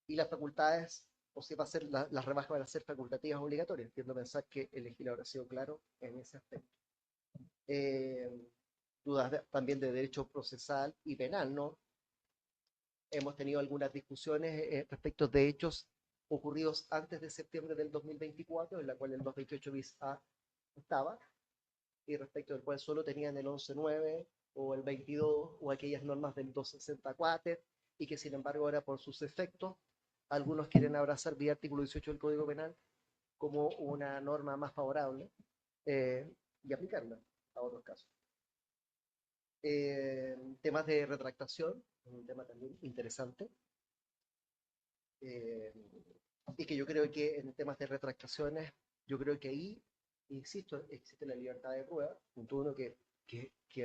Speaker 1: Y las facultades, o si va a ser, las rebajas van a ser facultativas obligatorias. Entiendo pensar que el legislador ha sido claro en ese aspecto. Dudas también de derecho procesal y penal, ¿no? Hemos tenido algunas discusiones respecto de hechos ocurridos antes de septiembre del 2024, en la cual el 228 bis A estaba, y respecto del cual solo tenían el 11.9 o el 22 o aquellas normas del 264, y que sin embargo ahora por sus efectos algunos quieren abrazar vía artículo 18 del Código Penal como una norma más favorable y aplicarla a otros casos. Temas de retractación, un tema también interesante, y que yo creo que en temas de retractaciones, yo creo que ahí, insisto, existe la libertad de prueba, punto uno, que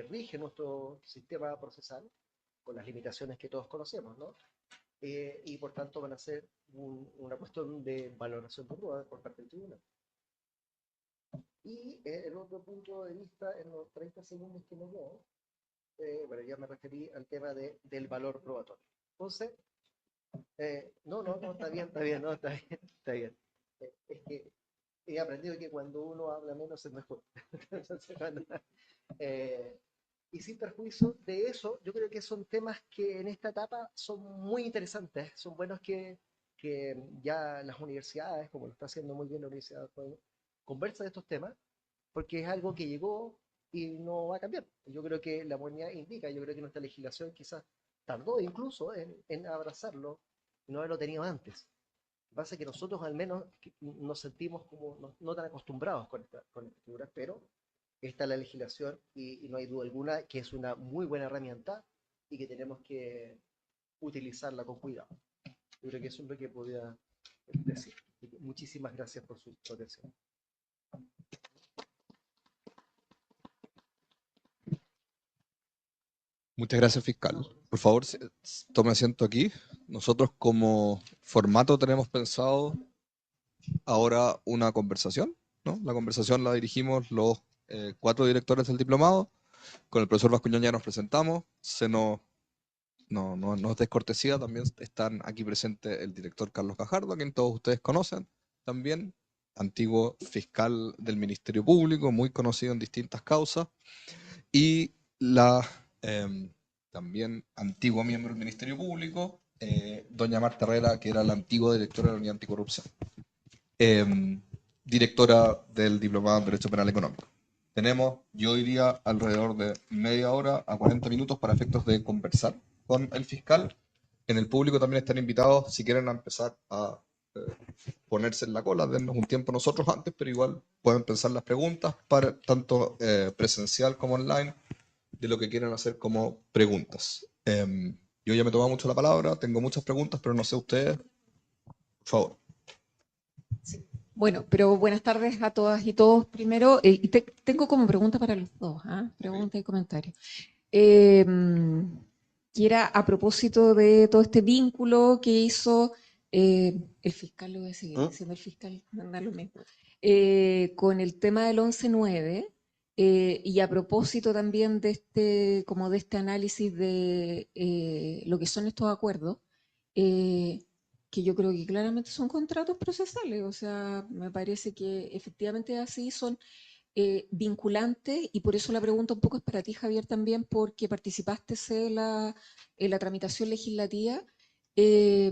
Speaker 1: rige nuestro sistema procesal, con las limitaciones que todos conocemos, ¿no? Y por tanto van a ser una cuestión de valoración de prueba por parte del tribunal. Y el otro punto de vista, en los 30 segundos que me quedan, bueno, ya me referí al tema del valor probatorio. Entonces, no, está bien, no, está bien. Es que he aprendido que cuando uno habla menos es mejor. Entonces, y sin perjuicio de eso, yo creo que son temas que en esta etapa son muy interesantes. Son buenos que ya las universidades, como lo está haciendo muy bien la Universidad de conversan de estos temas, porque es algo que llegó y no va a cambiar. Yo creo que la modernidad indica, yo creo que nuestra legislación quizás tardó incluso en abrazarlo, no haberlo tenido antes. Lo que pasa es que nosotros al menos nos sentimos como no tan acostumbrados con esta figura, pero está la legislación y no hay duda alguna que es una muy buena herramienta y que tenemos que utilizarla con cuidado. Yo creo que eso es lo que podía decir. Muchísimas gracias por su atención.
Speaker 4: Muchas gracias, fiscal. Por favor, tome asiento aquí. Nosotros como formato tenemos pensado ahora una conversación, ¿no? La conversación la dirigimos los 4 directores del diplomado. Con el profesor Bascuñán ya nos presentamos. No es descortesía, también están aquí presentes el director Carlos Gajardo, a quien todos ustedes conocen también, antiguo fiscal del Ministerio Público, muy conocido en distintas causas, y también antiguo miembro del Ministerio Público, doña Marta Herrera, que era la antigua directora de la Unidad Anticorrupción, directora del Diplomado en Derecho Penal Económico. Tenemos, yo diría, alrededor de media hora a 40 minutos para efectos de conversar con el fiscal. En el público también están invitados, si quieren, a empezar a ponerse en la cola, dennos un tiempo nosotros antes, pero igual pueden pensar las preguntas, para, tanto presencial como online, de lo que quieran hacer como preguntas. Yo ya me he tomado mucho la palabra, tengo muchas preguntas, pero no sé ustedes, por favor.
Speaker 5: Bueno, pero buenas tardes a todas y todos. Primero, tengo como pregunta para los dos, ¿ah? Pregunta y comentario. Que era a propósito de todo este vínculo que hizo el fiscal, lo voy a seguir diciendo el fiscal, no da lo mismo, con el tema del 11-9, y a propósito también de como de este análisis de lo que son estos acuerdos, eh, que yo creo que claramente son contratos procesales, o sea, me parece que efectivamente así son vinculantes, y por eso la pregunta un poco es para ti, Javier, también, porque participaste en la tramitación legislativa. Eh,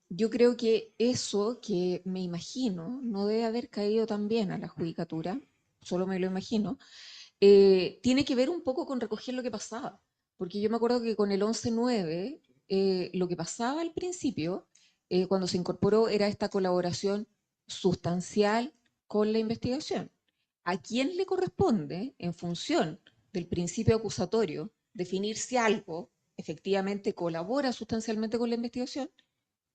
Speaker 5: yo creo que eso, que me imagino, no debe haber caído tan bien a la judicatura, solo me lo imagino, tiene que ver un poco con recoger lo que pasaba, porque yo me acuerdo que con el 11-9, lo que pasaba al principio, cuando se incorporó, era esta colaboración sustancial con la investigación. ¿A quién le corresponde, en función del principio acusatorio, definir si algo efectivamente colabora sustancialmente con la investigación?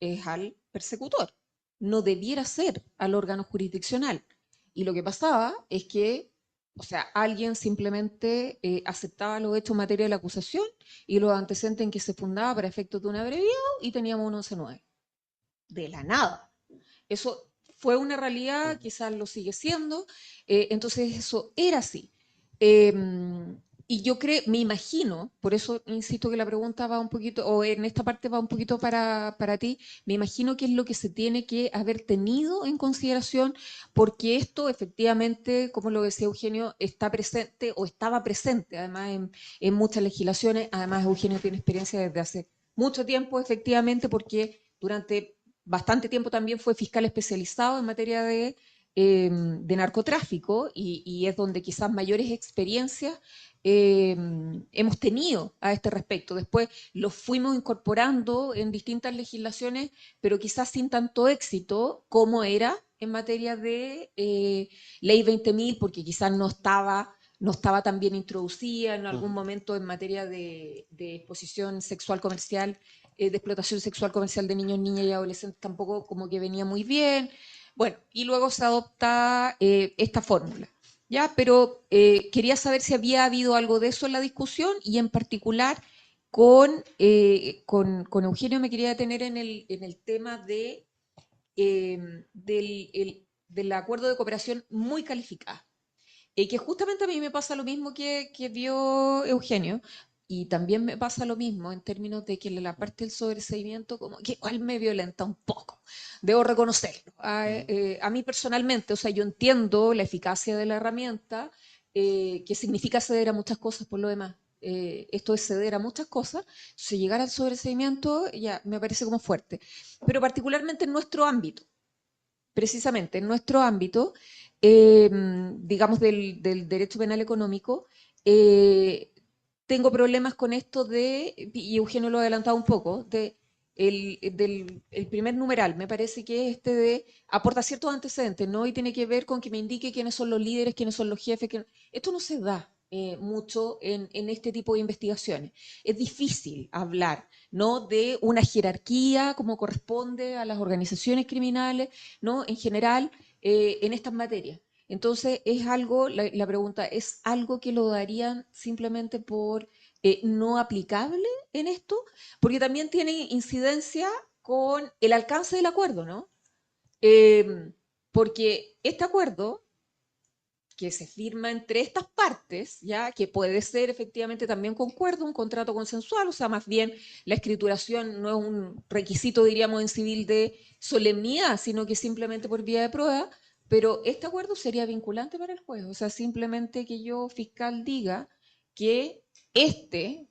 Speaker 5: Es al persecutor. No debiera ser al órgano jurisdiccional. Y lo que pasaba es que, o sea, alguien simplemente aceptaba los hechos en materia de la acusación y los antecedentes en que se fundaba para efectos de un abreviado, y teníamos un 11-9. De la nada. Eso fue una realidad, quizás lo sigue siendo, entonces eso era así. Eh, y yo creo, me imagino, por eso insisto que la pregunta va un poquito, o en esta parte va un poquito para ti, me imagino que es lo que se tiene que haber tenido en consideración, porque esto efectivamente, como lo decía Eugenio, está presente o estaba presente además en muchas legislaciones. Además, Eugenio tiene experiencia desde hace mucho tiempo, efectivamente, porque durante bastante tiempo también fue fiscal especializado en materia de narcotráfico, y es donde quizás mayores experiencias hemos tenido a este respecto. Después los fuimos incorporando en distintas legislaciones, pero quizás sin tanto éxito como era en materia de ley 20.000, porque quizás no estaba tan bien introducida en algún momento en materia de exposición sexual comercial, de explotación sexual comercial de niños, niñas y adolescentes, tampoco como que venía muy bien. Bueno, y luego se adopta esta fórmula. ¿Ya? Pero quería saber si había habido algo de eso en la discusión, y en particular con Eugenio me quería detener en el tema del acuerdo de cooperación muy calificada. Que justamente a mí me pasa lo mismo que vio Eugenio, y también me pasa lo mismo en términos de que la parte del sobreseimiento como que igual me violenta un poco, debo reconocerlo. A mí personalmente, o sea, yo entiendo la eficacia de la herramienta, que significa ceder a muchas cosas por lo demás. Esto es ceder a muchas cosas, si llegar al sobreseimiento ya me parece como fuerte, pero particularmente en nuestro ámbito, precisamente en nuestro ámbito, digamos, del derecho penal económico, eh, tengo problemas con esto y Eugenio lo ha adelantado un poco, el primer numeral, me parece que es este de aporta ciertos antecedentes, ¿no? Y tiene que ver con que me indique quiénes son los líderes, quiénes son los jefes. Esto no se da mucho en este tipo de investigaciones. Es difícil hablar, ¿no?, de una jerarquía como corresponde a las organizaciones criminales, ¿no?, en general, en estas materias. Entonces, es algo, la pregunta, ¿es algo que lo darían simplemente por no aplicable en esto? Porque también tiene incidencia con el alcance del acuerdo, ¿no? Porque este acuerdo que se firma entre estas partes, ya que puede ser efectivamente también concuerdo, un contrato consensual, o sea, más bien la escrituración no es un requisito, diríamos, en civil de solemnidad, sino que simplemente por vía de prueba, pero este acuerdo sería vinculante para el juez, o sea, simplemente que yo, fiscal, diga que este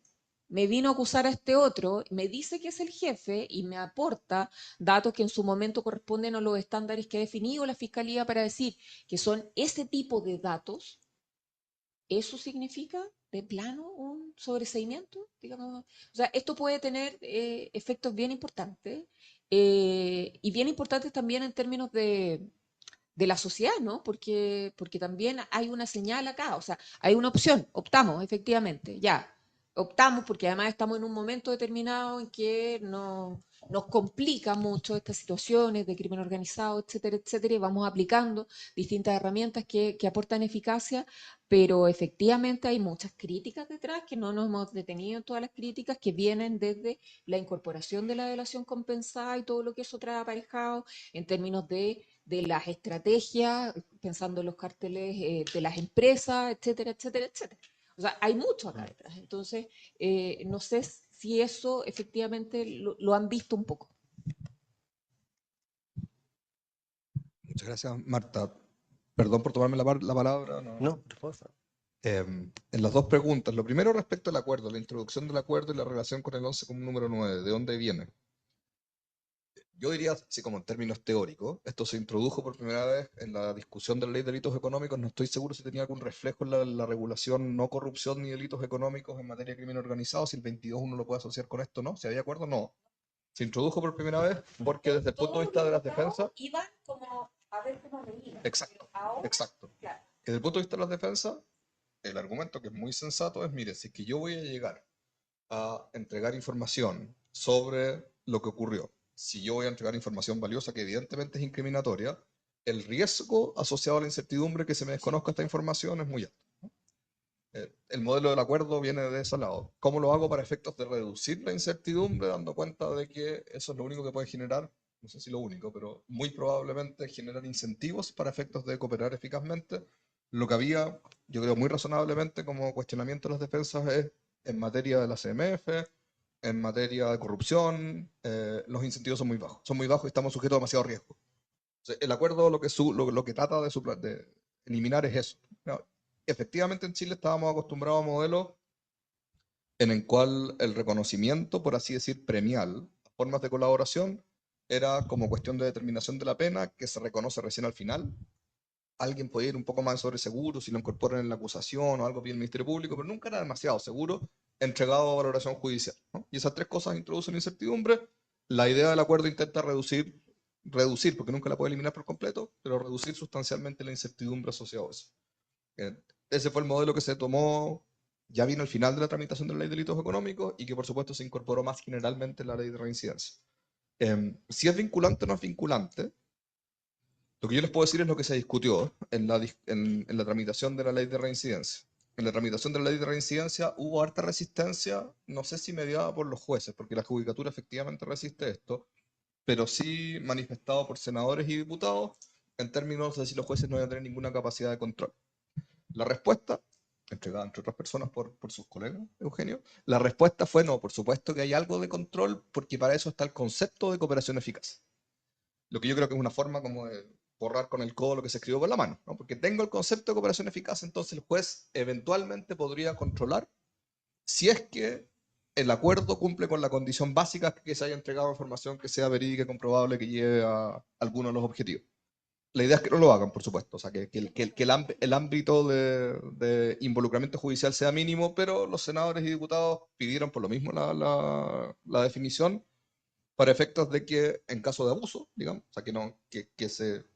Speaker 5: me vino a acusar a este otro, me dice que es el jefe y me aporta datos que en su momento corresponden a los estándares que ha definido la Fiscalía para decir que son ese tipo de datos, ¿eso significa de plano un sobreseimiento? Digamos, o sea, esto puede tener efectos bien importantes y bien importantes también en términos de la sociedad, ¿no? Porque también hay una señal acá, o sea, hay una opción, optamos, efectivamente, ya, optamos porque además estamos en un momento determinado en que nos complica mucho estas situaciones de crimen organizado, etcétera, etcétera, y vamos aplicando distintas herramientas que aportan eficacia, pero efectivamente hay muchas críticas detrás, que no nos hemos detenido en todas las críticas que vienen desde la incorporación de la delación compensada y todo lo que eso trae aparejado en términos de las estrategias, pensando en los carteles de las empresas, etcétera, etcétera, etcétera. O sea, hay mucho acá detrás. Entonces, no sé si eso efectivamente lo han visto un poco.
Speaker 4: Muchas gracias, Marta. Perdón por tomarme la palabra.
Speaker 1: No, por favor.
Speaker 4: En las dos preguntas, lo primero respecto al acuerdo, la introducción del acuerdo y la relación con el 11 como número 9, ¿de dónde viene? Yo diría, así como en términos teóricos, esto se introdujo por primera vez en la discusión de la ley de delitos económicos, no estoy seguro si tenía algún reflejo en la regulación no corrupción ni delitos económicos en materia de crimen organizado, si el 22 uno lo puede asociar con esto, ¿no? Si había acuerdo, no. Se introdujo por primera vez porque desde el punto de vista de las defensas...
Speaker 5: Iban como a ver cómo veían.
Speaker 4: Exacto, exacto.
Speaker 5: Claro.
Speaker 4: Desde el punto de vista de las defensas, el argumento que es muy sensato es, mire, si es que yo voy a llegar a entregar información sobre lo que ocurrió, si yo voy a entregar información valiosa que evidentemente es incriminatoria, el riesgo asociado a la incertidumbre que se me desconozca esta información es muy alto. El modelo del acuerdo viene de ese lado. ¿Cómo lo hago para efectos de reducir la incertidumbre, dando cuenta de que eso es lo único que puede generar, no sé si lo único, pero muy probablemente generar incentivos para efectos de cooperar eficazmente? Lo que había, yo creo muy razonablemente como cuestionamiento de las defensas es en materia de la CMF, en materia de corrupción, los incentivos son muy bajos y estamos sujetos a demasiado riesgo. O sea, el acuerdo lo que trata de eliminar es eso. No, efectivamente en Chile estábamos acostumbrados a modelos en el cual el reconocimiento, por así decir, premial, formas de colaboración, era como cuestión de determinación de la pena que se reconoce recién al final. Alguien puede ir un poco más sobre seguro si lo incorporan en la acusación o algo bien el Ministerio Público, pero nunca era demasiado seguro entregado a valoración judicial, ¿no? Y esas tres cosas introducen incertidumbre. La idea del acuerdo intenta reducir, porque nunca la puede eliminar por completo, pero reducir sustancialmente la incertidumbre asociada a eso. Ese fue el modelo que se tomó, ya vino al final de la tramitación de la ley de delitos económicos y que por supuesto se incorporó más generalmente en la ley de reincidencia. Si es vinculante o no es vinculante, lo que yo les puedo decir es lo que se discutió en la tramitación de la ley de reincidencia. En la tramitación de la ley de reincidencia hubo harta resistencia, no sé si mediada por los jueces, porque la judicatura efectivamente resiste esto, pero sí manifestado por senadores y diputados en términos de si los jueces no iban a tener ninguna capacidad de control. La respuesta, entregada entre otras personas por sus colegas, Eugenio, la respuesta fue no, por supuesto que hay algo de control, porque para eso está el concepto de cooperación eficaz. Lo que yo creo que es una forma como de borrar con el codo lo que se escribió con la mano, ¿no? Porque tengo el concepto de cooperación eficaz, entonces el juez eventualmente podría controlar si es que el acuerdo cumple con la condición básica que se haya entregado información que sea verídica y comprobable que lleve a alguno de los objetivos. La idea es que no lo hagan, por supuesto, o sea, que el ámbito de involucramiento judicial sea mínimo, pero los senadores y diputados pidieron por lo mismo la definición para efectos de que en caso de abuso, digamos, o sea, que se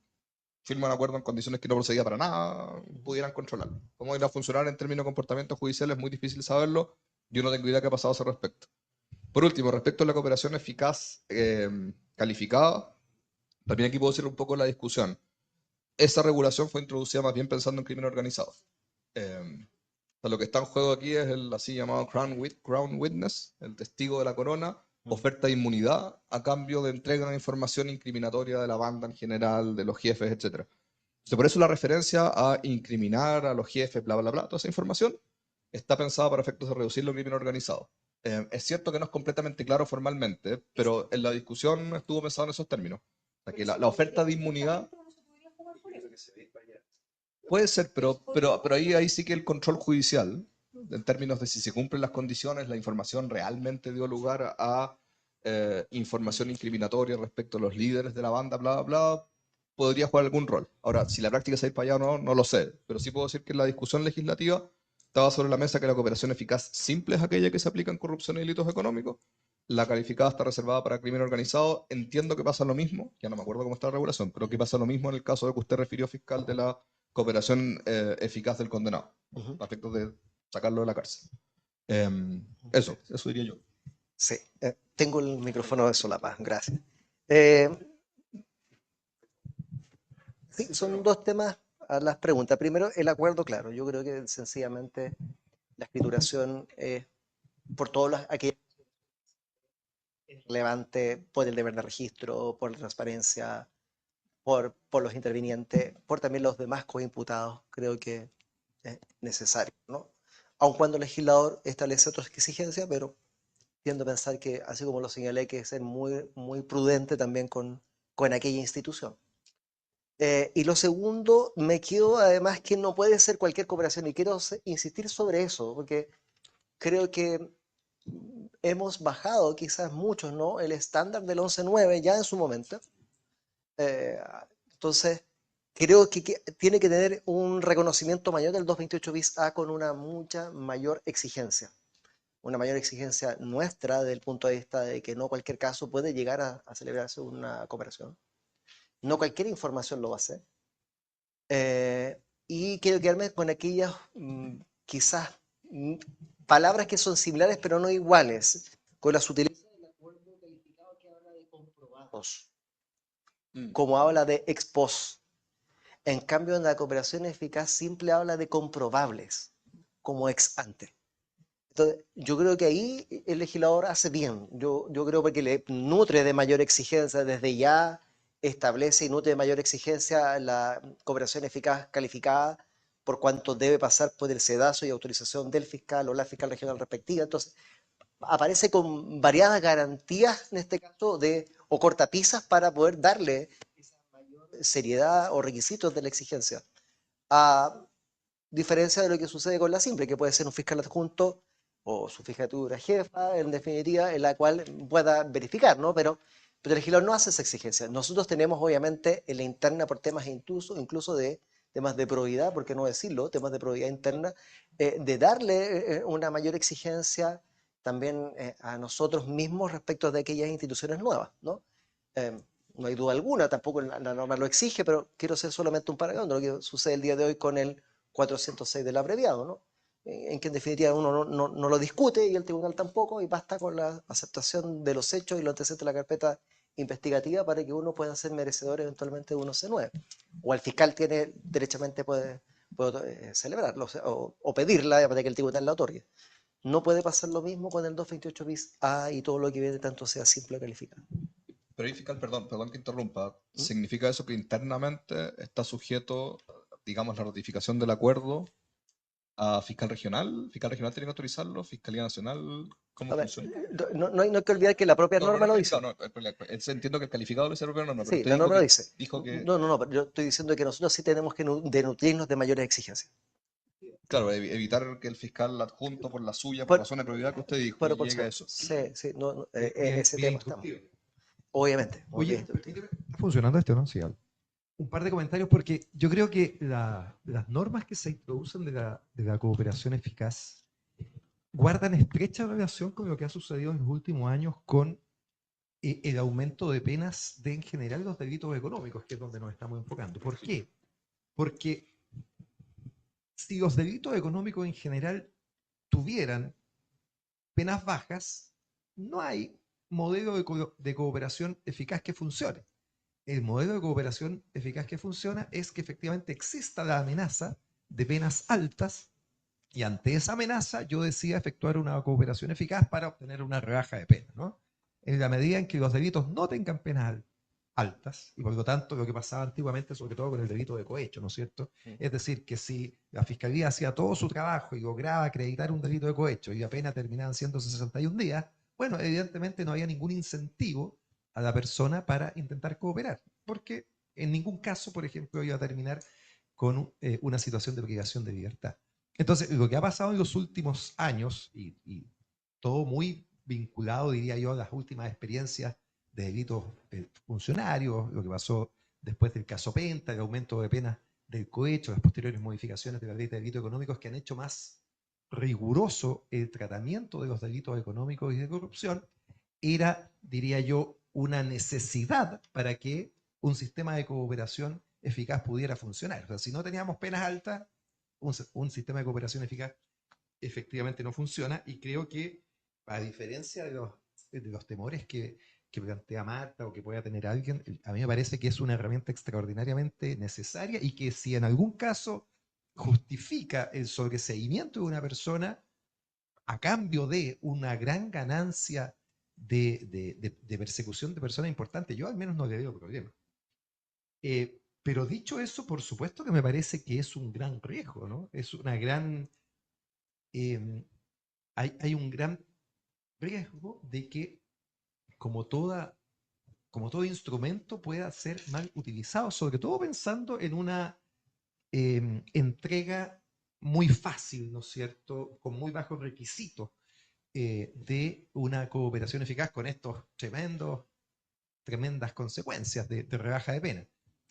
Speaker 4: firma un acuerdo en condiciones que no procedía para nada, pudieran controlarlo. ¿Cómo irá a funcionar en términos de comportamiento judicial? Es muy difícil saberlo, yo no tengo idea qué ha pasado a ese respecto. Por último, respecto a la cooperación eficaz calificada, también aquí puedo decir un poco la discusión. Esa regulación fue introducida más bien pensando en crimen organizado. Lo que está en juego aquí es el así llamado Crown Witness, el testigo de la corona, oferta de inmunidad a cambio de entrega de información incriminatoria de la banda en general, de los jefes, etc. Entonces, por eso la referencia a incriminar a los jefes, bla, bla, bla, toda esa información está pensada para efectos de reducir el crimen organizado. Es cierto que no es completamente claro formalmente, pero en la discusión estuvo pensado en esos términos. O sea, que la oferta de inmunidad... Puede ser, pero ahí sí que el control judicial, en términos de si se cumplen las condiciones, la información realmente dio lugar a información incriminatoria respecto a los líderes de la banda, bla, bla, bla, podría jugar algún rol. Ahora, si la práctica se va para allá o no, no lo sé, pero sí puedo decir que en la discusión legislativa Estaba sobre la mesa que la cooperación eficaz simple es aquella que se aplica en corrupción y delitos económicos. La calificada está reservada para crimen organizado. Entiendo que pasa lo mismo, ya no me acuerdo cómo está la regulación, pero que pasa lo mismo en el caso de que usted refirió, fiscal, de la cooperación eficaz del condenado, a efectos de sacarlo de la cárcel. Eso diría yo.
Speaker 1: Sí, tengo el micrófono de solapa, gracias. Eh, sí, son dos temas a las preguntas. Primero, el acuerdo, claro. Yo creo que sencillamente la escrituración es por todas aquellas relevantes, por el deber de registro, por la transparencia, por los intervinientes, por también los demás coimputados, creo que es necesario, ¿no? Aun cuando el legislador establece otras exigencias, pero tiendo a pensar que, así como lo señalé, que hay que ser muy, muy prudente también con aquella institución. Y lo segundo, me quedo además que no puede ser cualquier cooperación, y quiero insistir sobre eso, porque creo que hemos bajado quizás muchos, ¿no?, el estándar del 11.9 ya en su momento. Eh, entonces, creo que tiene que tener un reconocimiento mayor del 228 bis A con una mucha mayor exigencia. Una mayor exigencia nuestra desde el punto de vista de que no cualquier caso puede llegar a celebrarse una cooperación. No cualquier información lo va a hacer. Y quiero quedarme con aquellas quizás palabras que son similares pero no iguales, con la sutileza del acuerdo calificado que habla de comprobados, como habla de ex post. En cambio, en la cooperación eficaz simple habla de comprobables, como ex ante. Entonces, yo creo que ahí el legislador hace bien. Yo creo que le nutre de mayor exigencia, desde ya establece y nutre de mayor exigencia la cooperación eficaz calificada, por cuanto debe pasar por el sedazo y autorización del fiscal o la fiscal regional respectiva. Entonces, aparece con variadas garantías, en este caso, o cortapisas para poder darle esa mayor seriedad o requisitos de la exigencia. A diferencia de lo que sucede con la simple, que puede ser un fiscal adjunto o su fiscatura jefa, en definitiva, en la cual pueda verificar, ¿no? Pero el legislador no hace esa exigencia. Nosotros tenemos, obviamente, en la interna, por temas incluso de temas de probidad, por qué no decirlo, temas de probidad interna, de darle una mayor exigencia también a nosotros mismos respecto de aquellas instituciones nuevas, ¿no? No hay duda alguna, tampoco la norma lo exige, pero quiero ser solamente un paragón de lo que sucede el día de hoy con el 406 del abreviado, ¿no? En que en definitiva uno no lo discute y el tribunal tampoco, y basta con la aceptación de los hechos y los antecedentes de la carpeta investigativa para que uno pueda ser merecedor eventualmente de un 11.9. O el fiscal tiene, derechamente puede celebrarlo o pedirla para que el tribunal la otorgue. No puede pasar lo mismo con el 228 bis A y todo lo que viene, tanto sea simple o calificado.
Speaker 4: Pero ahí, fiscal, perdón que interrumpa. ¿Significa eso que internamente está sujeto, digamos, la ratificación del acuerdo a fiscal regional? ¿Fiscal regional tiene que autorizarlo? ¿Fiscalía nacional? ¿Cómo funciona?
Speaker 1: No hay que olvidar que la propia norma lo dice.
Speaker 4: Entiendo que el calificado lo dice la propia norma, pero
Speaker 1: Sí,
Speaker 4: usted
Speaker 1: la
Speaker 4: dijo
Speaker 1: norma lo dice.
Speaker 4: dijo que...
Speaker 1: No, pero yo estoy diciendo que nosotros sí tenemos que nutrirnos de mayores exigencias.
Speaker 4: Claro, evitar que el fiscal adjunto por la suya, por
Speaker 1: Por-
Speaker 4: razones de probidad que usted dijo,
Speaker 1: Pero por
Speaker 4: llegue a eso.
Speaker 1: supuesto, sí, en
Speaker 6: Bien,
Speaker 1: ese
Speaker 6: bien
Speaker 1: tema estamos.
Speaker 6: instructivo.
Speaker 1: Obviamente.
Speaker 6: Oye,
Speaker 1: obviamente.
Speaker 6: permíteme, ¿está funcionando esto, no? Sí, un par de comentarios porque yo creo que las normas que se introducen de la cooperación eficaz guardan estrecha relación con lo que ha sucedido en los últimos años con el aumento de penas de en general los delitos económicos, que es donde nos estamos enfocando. ¿Por qué? Porque si los delitos económicos en general tuvieran penas bajas, no hay modelo de cooperación eficaz que funcione. El modelo de cooperación eficaz que funciona es que efectivamente exista la amenaza de penas altas y ante esa amenaza yo decida efectuar una cooperación eficaz para obtener una rebaja de pena, ¿no? En la medida en que los delitos no tengan penas altas, y por lo tanto lo que pasaba antiguamente, sobre todo con el delito de cohecho, ¿no es cierto? Es decir, que si la Fiscalía hacía todo su trabajo y lograba acreditar un delito de cohecho y la pena terminaba en 161 días, bueno, evidentemente no había ningún incentivo a la persona para intentar cooperar, porque en ningún caso, por ejemplo, iba a terminar con una situación de privación de libertad. Entonces, lo que ha pasado en los últimos años, y todo muy vinculado, diría yo, a las últimas experiencias de delitos funcionarios, lo que pasó después del caso Penta, el aumento de penas del cohecho, las posteriores modificaciones de la ley de delitos económicos que han hecho más riguroso el tratamiento de los delitos económicos y de corrupción era, diría yo, una necesidad para que un sistema de cooperación eficaz pudiera funcionar. O sea, si no teníamos penas altas, un sistema de cooperación eficaz efectivamente no funciona, y creo que, a diferencia de los temores que plantea Marta o que pueda tener alguien, a mí me parece que es una herramienta extraordinariamente necesaria y que si en algún caso justifica el sobreseimiento de una persona a cambio de una gran ganancia de persecución de personas importantes, yo al menos no le veo problema. Pero dicho eso, por supuesto que me parece que es un gran riesgo, ¿no? Es una gran... hay un gran riesgo de que, como todo instrumento, pueda ser mal utilizado, sobre todo pensando en una entrega muy fácil, ¿no es cierto?, con muy bajos requisitos de una cooperación eficaz con estos tremendas consecuencias de rebaja de pena.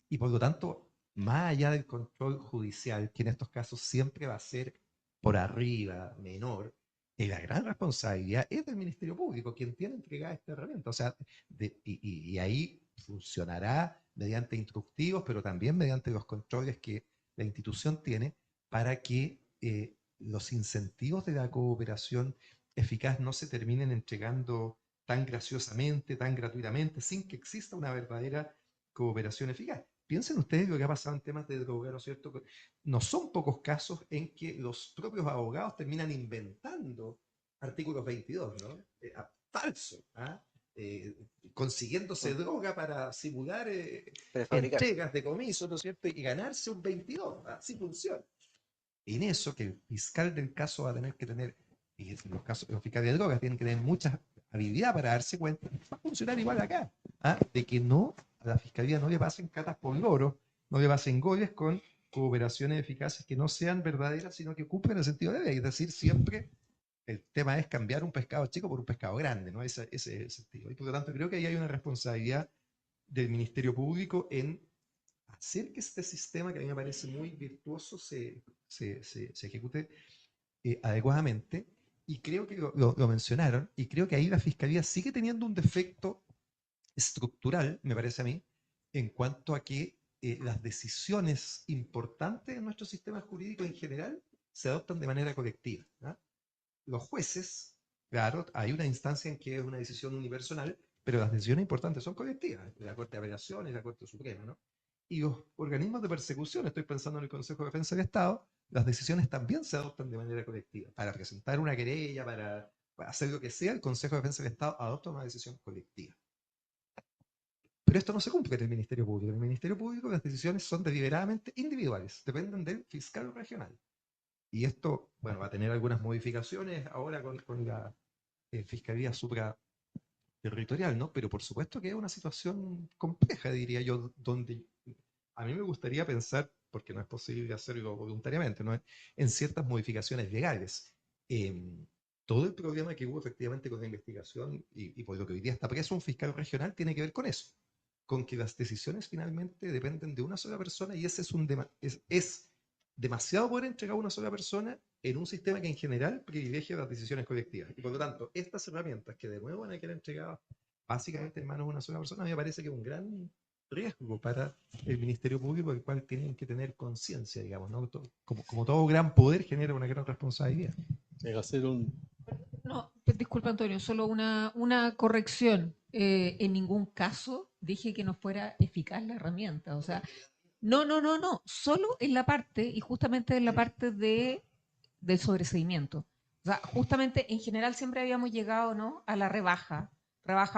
Speaker 6: Y por lo tanto, más allá del control judicial, que en estos casos siempre va a ser por arriba, menor, la gran responsabilidad es del Ministerio Público, quien tiene entregada esta herramienta. O sea, y ahí funcionará mediante instructivos, pero también mediante los controles que la institución tiene para que los incentivos de la cooperación eficaz no se terminen entregando tan graciosamente, tan gratuitamente, sin que exista una verdadera cooperación eficaz. Piensen ustedes lo que ha pasado en temas de droga, ¿no es cierto? No son pocos casos en que los propios abogados terminan inventando artículos 22, ¿no? Falso, ¿ah? Consiguiéndose droga para simular entregas de comiso, ¿no es cierto? Y ganarse un 22, así funciona. En eso, que el fiscal del caso va a tener que tener, y en los casos, los fiscales de drogas tienen que tener mucha habilidad para darse cuenta, va a funcionar igual acá, ¿ah? De que no, a la fiscalía no le pasen catas por loro, no le pasen goles con cooperaciones eficaces que no sean verdaderas, sino que cumplen el sentido de la ley. Es decir, siempre el tema es cambiar un pescado chico por un pescado grande, ¿no? Ese es el sentido. Y por lo tanto, creo que ahí hay una responsabilidad del Ministerio Público en hacer que este sistema, que a mí me parece muy virtuoso, se ejecute adecuadamente. Y creo que lo mencionaron, y creo que ahí la Fiscalía sigue teniendo un defecto estructural, me parece a mí, en cuanto a que las decisiones importantes en nuestro sistema jurídico en general se adoptan de manera colectiva, ¿no? Los jueces, claro, hay una instancia en que es una decisión unipersonal, pero las decisiones importantes son colectivas, la Corte de Apelaciones, la Corte Suprema, ¿no? Y los organismos de persecución, estoy pensando en el Consejo de Defensa del Estado, las decisiones también se adoptan de manera colectiva. Para presentar una querella, para hacer lo que sea, el Consejo de Defensa del Estado adopta una decisión colectiva. Pero esto no se cumple en el Ministerio Público. En el Ministerio Público las decisiones son deliberadamente individuales, dependen del fiscal regional. Y esto, bueno, va a tener algunas modificaciones ahora con la Fiscalía Supraterritorial, ¿no? Pero por supuesto que es una situación compleja, diría yo, donde a mí me gustaría pensar, porque no es posible hacerlo voluntariamente, ¿no?, en ciertas modificaciones legales. Todo el problema que hubo efectivamente con la investigación, y por lo que hoy día está preso un fiscal regional, tiene que ver con eso, con que las decisiones finalmente dependen de una sola persona, y ese es demasiado poder entregar a una sola persona en un sistema que en general privilegia las decisiones colectivas. Y por lo tanto, estas herramientas que de nuevo van a quedar entregadas básicamente en manos de una sola persona, a mí me parece que es un gran riesgo para el Ministerio Público, del cual tienen que tener conciencia, digamos, ¿no? Como todo gran poder genera una gran responsabilidad.
Speaker 3: Hacer un...
Speaker 5: No, disculpa Antonio, solo una corrección. En ningún caso dije que no fuera eficaz la herramienta. O sea, no. Solo en la parte, y justamente en la parte del sobreseimiento. O sea, justamente en general siempre habíamos llegado, ¿no?, a la rebaja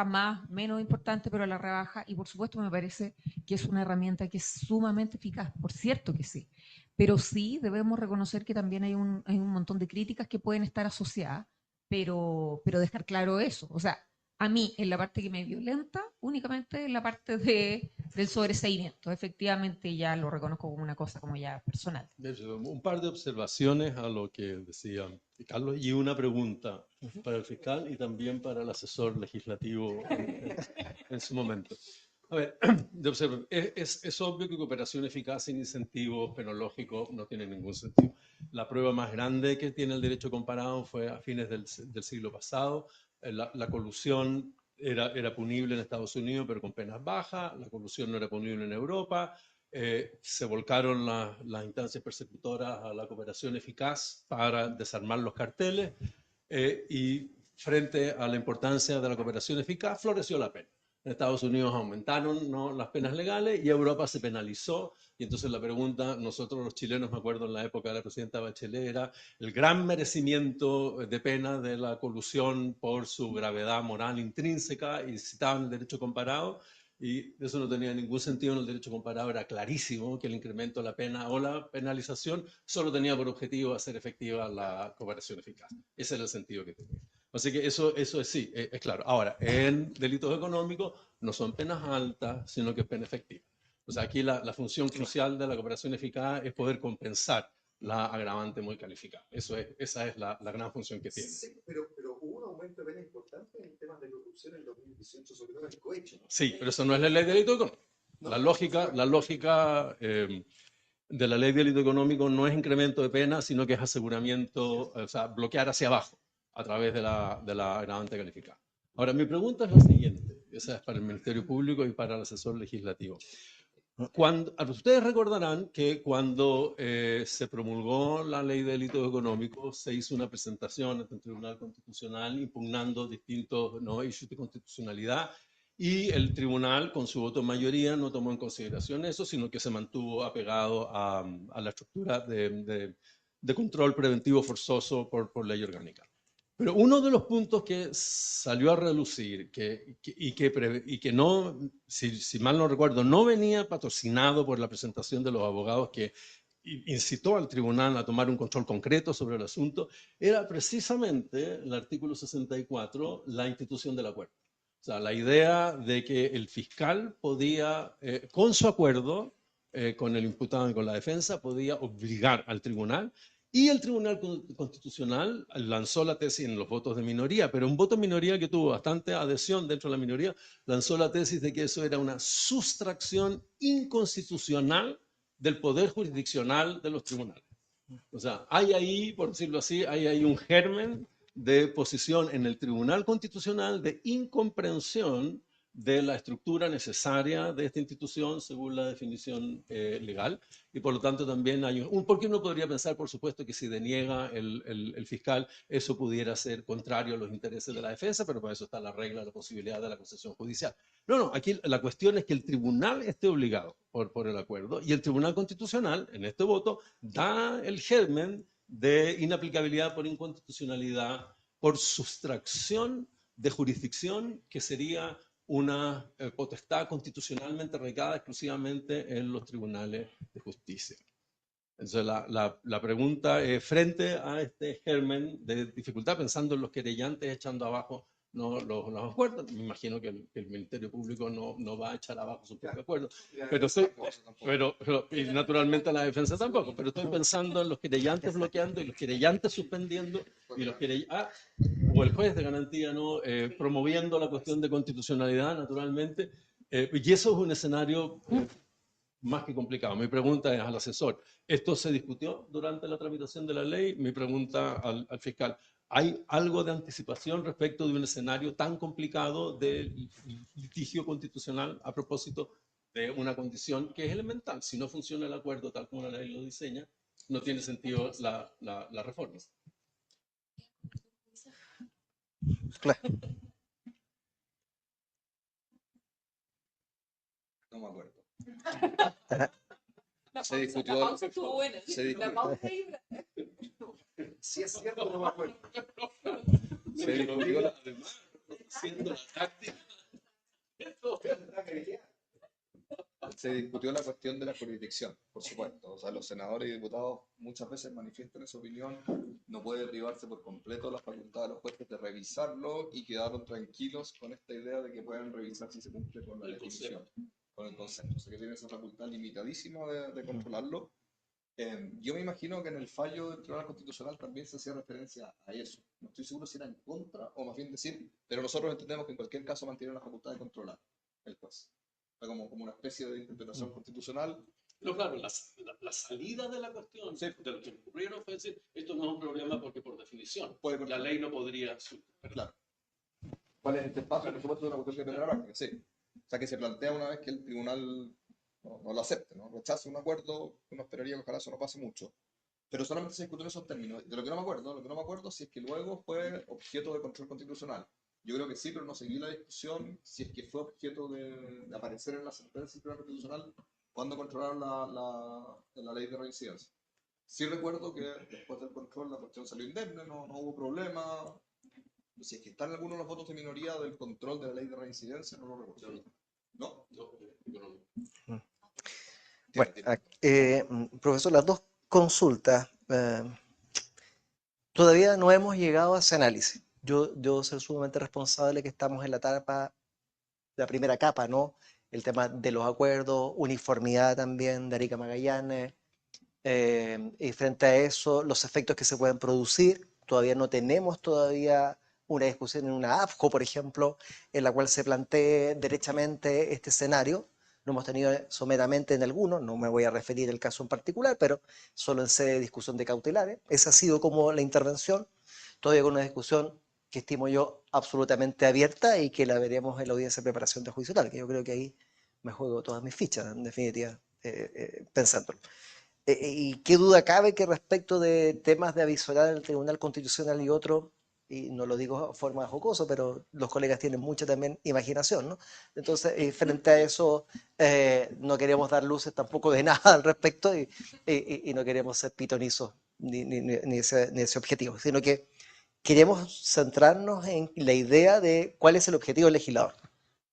Speaker 5: más, menos importante, pero a la rebaja. Y por supuesto me parece que es una herramienta que es sumamente eficaz. Por cierto que sí. Pero sí debemos reconocer que también hay un montón de críticas que pueden estar asociadas, pero dejar claro eso. O sea, a mí, en la parte que me violenta, únicamente en la parte del sobreseimiento. Efectivamente, ya lo reconozco como una cosa como ya personal.
Speaker 3: Un par de observaciones a lo que decía Carlos y una pregunta para el fiscal y también para el asesor legislativo en su momento. A ver, es obvio que cooperación eficaz sin incentivos penológicos no tiene ningún sentido. la prueba más grande que tiene el derecho comparado fue a fines del siglo pasado. La colusión era punible en Estados Unidos, pero con penas bajas. La colusión no era punible en Europa. Se volcaron las instancias persecutoras a la cooperación eficaz para desarmar los carteles y frente a la importancia de la cooperación eficaz floreció la pena. En Estados Unidos aumentaron, ¿no?, las penas legales y Europa se penalizó. Y entonces la pregunta, nosotros los chilenos, me acuerdo en la época de la presidenta Bachelet, era el gran merecimiento de pena de la colusión por su gravedad moral intrínseca y citaban el derecho comparado. Y eso no tenía ningún sentido en el derecho comparado, era clarísimo que el incremento de la pena o la penalización solo tenía por objetivo hacer efectiva la cooperación eficaz. Ese era el sentido que tenía. Así que eso es sí, es claro. Ahora, en delitos económicos no son penas altas, sino que es pena efectiva. O sea, aquí la función crucial de la cooperación eficaz es poder compensar la agravante muy calificada. Esa es la gran función que tiene.
Speaker 6: Sí, pero hubo un aumento de pena importante en temas de corrupción en 2018, sobre todo en el cohecho, ¿no?
Speaker 3: Sí, pero eso no es la ley de delito económico. La lógica de la ley de delito económico no es incremento de pena, sino que es aseguramiento, o sea, bloquear hacia abajo a través de la agravante calificada. Ahora, mi pregunta es la siguiente, esa es para el Ministerio Público y para el asesor legislativo. Ustedes recordarán que cuando se promulgó la ley de delitos económicos, se hizo una presentación ante el Tribunal Constitucional impugnando distintos, ¿no?, issues de constitucionalidad, y el tribunal, con su voto en mayoría, no tomó en consideración eso, sino que se mantuvo apegado a la estructura de control preventivo forzoso por ley orgánica. Pero uno de los puntos que salió a relucir y que no, si mal no recuerdo, no venía patrocinado por la presentación de los abogados que incitó al tribunal a tomar un control concreto sobre el asunto, era precisamente el artículo 64, la institución del acuerdo. O sea, la idea de que el fiscal podía, con su acuerdo, con el imputado y con la defensa, podía obligar al tribunal. Y el Tribunal Constitucional lanzó la tesis en los votos de minoría, pero un voto de minoría que tuvo bastante adhesión dentro de la minoría, lanzó la tesis de que eso era una sustracción inconstitucional del poder jurisdiccional de los tribunales. O sea, hay ahí, por decirlo así, hay ahí un germen de posición en el Tribunal Constitucional de incomprensión de la estructura necesaria de esta institución según la definición legal, y por lo tanto también hay porque uno podría pensar, por supuesto, que si deniega el fiscal, eso pudiera ser contrario a los intereses de la defensa, pero para eso está la regla, la posibilidad de la concesión judicial. No, aquí la cuestión es que el tribunal esté obligado por el acuerdo, y el Tribunal Constitucional, en este voto, da el germen de inaplicabilidad por inconstitucionalidad, por sustracción de jurisdicción, que sería una potestad constitucionalmente arraigada exclusivamente en los tribunales de justicia. Entonces, la pregunta es, frente a este germen de dificultad, pensando en los querellantes echando abajo, ¿no?, los acuerdos, me imagino que el Ministerio Público no va a echar abajo su propio acuerdo, y naturalmente la defensa tampoco, pero estoy pensando en los querellantes bloqueando y los querellantes suspendiendo y los o el juez de garantía, ¿no?, promoviendo la cuestión de constitucionalidad, naturalmente, y eso es un escenario más que complicado. Mi pregunta es al asesor, ¿esto se discutió durante la tramitación de la ley? Mi pregunta al fiscal, ¿hay algo de anticipación respecto de un escenario tan complicado de litigio constitucional a propósito de una condición que es elemental? Si no funciona el acuerdo tal como la ley lo diseña, no tiene sentido la reforma.
Speaker 1: Claro.
Speaker 4: No me acuerdo.
Speaker 7: La
Speaker 4: Se discutió.
Speaker 7: La pausa estuvo buena. La pausa y...
Speaker 6: Sí, es cierto, no me acuerdo.
Speaker 4: Se discutió
Speaker 3: además, siendo la táctica.
Speaker 4: Se discutió la cuestión de la jurisdicción, por supuesto. O sea, los senadores y diputados muchas veces manifiestan esa opinión, no puede privarse por completo la facultad de los jueces de revisarlo, y quedaron tranquilos con esta idea de que puedan revisar si se cumple con la definición, con el consenso. O sea, que tiene esa facultad limitadísima de controlarlo. Yo me imagino que en el fallo del Tribunal Constitucional también se hacía referencia a eso. No estoy seguro si era en contra o más bien decir, pero nosotros entendemos que en cualquier caso mantiene la facultad de controlar el juez. Como una especie de interpretación constitucional
Speaker 3: No, claro, la salida de la cuestión,
Speaker 4: Sí.
Speaker 3: de lo que ocurrieron fue decir, esto no es un problema porque por definición
Speaker 4: Puede
Speaker 3: la ley no podría...
Speaker 4: Claro. ¿Cuál es este espacio? Por supuesto, es una cuestión que depende de la práctica, sí. O sea, que se plantea una vez que el tribunal no lo acepte, ¿no? Rechace un acuerdo, uno esperaría que ojalá eso no pase mucho. Pero solamente se discuten esos términos. De lo que no me acuerdo si es que luego fue objeto de control constitucional. Yo creo que sí, pero no seguí la discusión si es que fue objeto de aparecer en la sentencia del Tribunal Constitucional cuando controlaron la ley de reincidencia. Sí recuerdo que después del control la cuestión salió indemne, no hubo problema. Si es que están algunos de los votos de minoría del control de la ley de reincidencia, no lo recuerdo. ¿No?
Speaker 3: No, yo no.
Speaker 1: Bueno,
Speaker 4: Tiene.
Speaker 1: profesor, las dos consultas. Todavía no hemos llegado a ese análisis. Yo soy sumamente responsable que estamos en la etapa, la primera capa, ¿no? El tema de los acuerdos, uniformidad también de Arica Magallanes, y frente a eso, los efectos que se pueden producir. Todavía no tenemos todavía una discusión en una AFJO, por ejemplo, en la cual se plantee derechamente este escenario. Lo hemos tenido someramente en algunos, no me voy a referir al caso en particular, pero solo en sede de discusión de cautelares. Esa ha sido como la intervención, todavía con una discusión que estimo yo absolutamente abierta y que la veremos en la audiencia de preparación de juicio oral, que yo creo que ahí me juego todas mis fichas, en definitiva, pensándolo. Y qué duda cabe que respecto de temas de avisorar al Tribunal Constitucional y otro, y no lo digo de forma jocosa, pero los colegas tienen mucha también imaginación, ¿no? Entonces, frente a eso, no queremos dar luces tampoco de nada al respecto y no queremos ser pitonizos ni ese objetivo, sino que queremos centrarnos en la idea de cuál es el objetivo del legislador.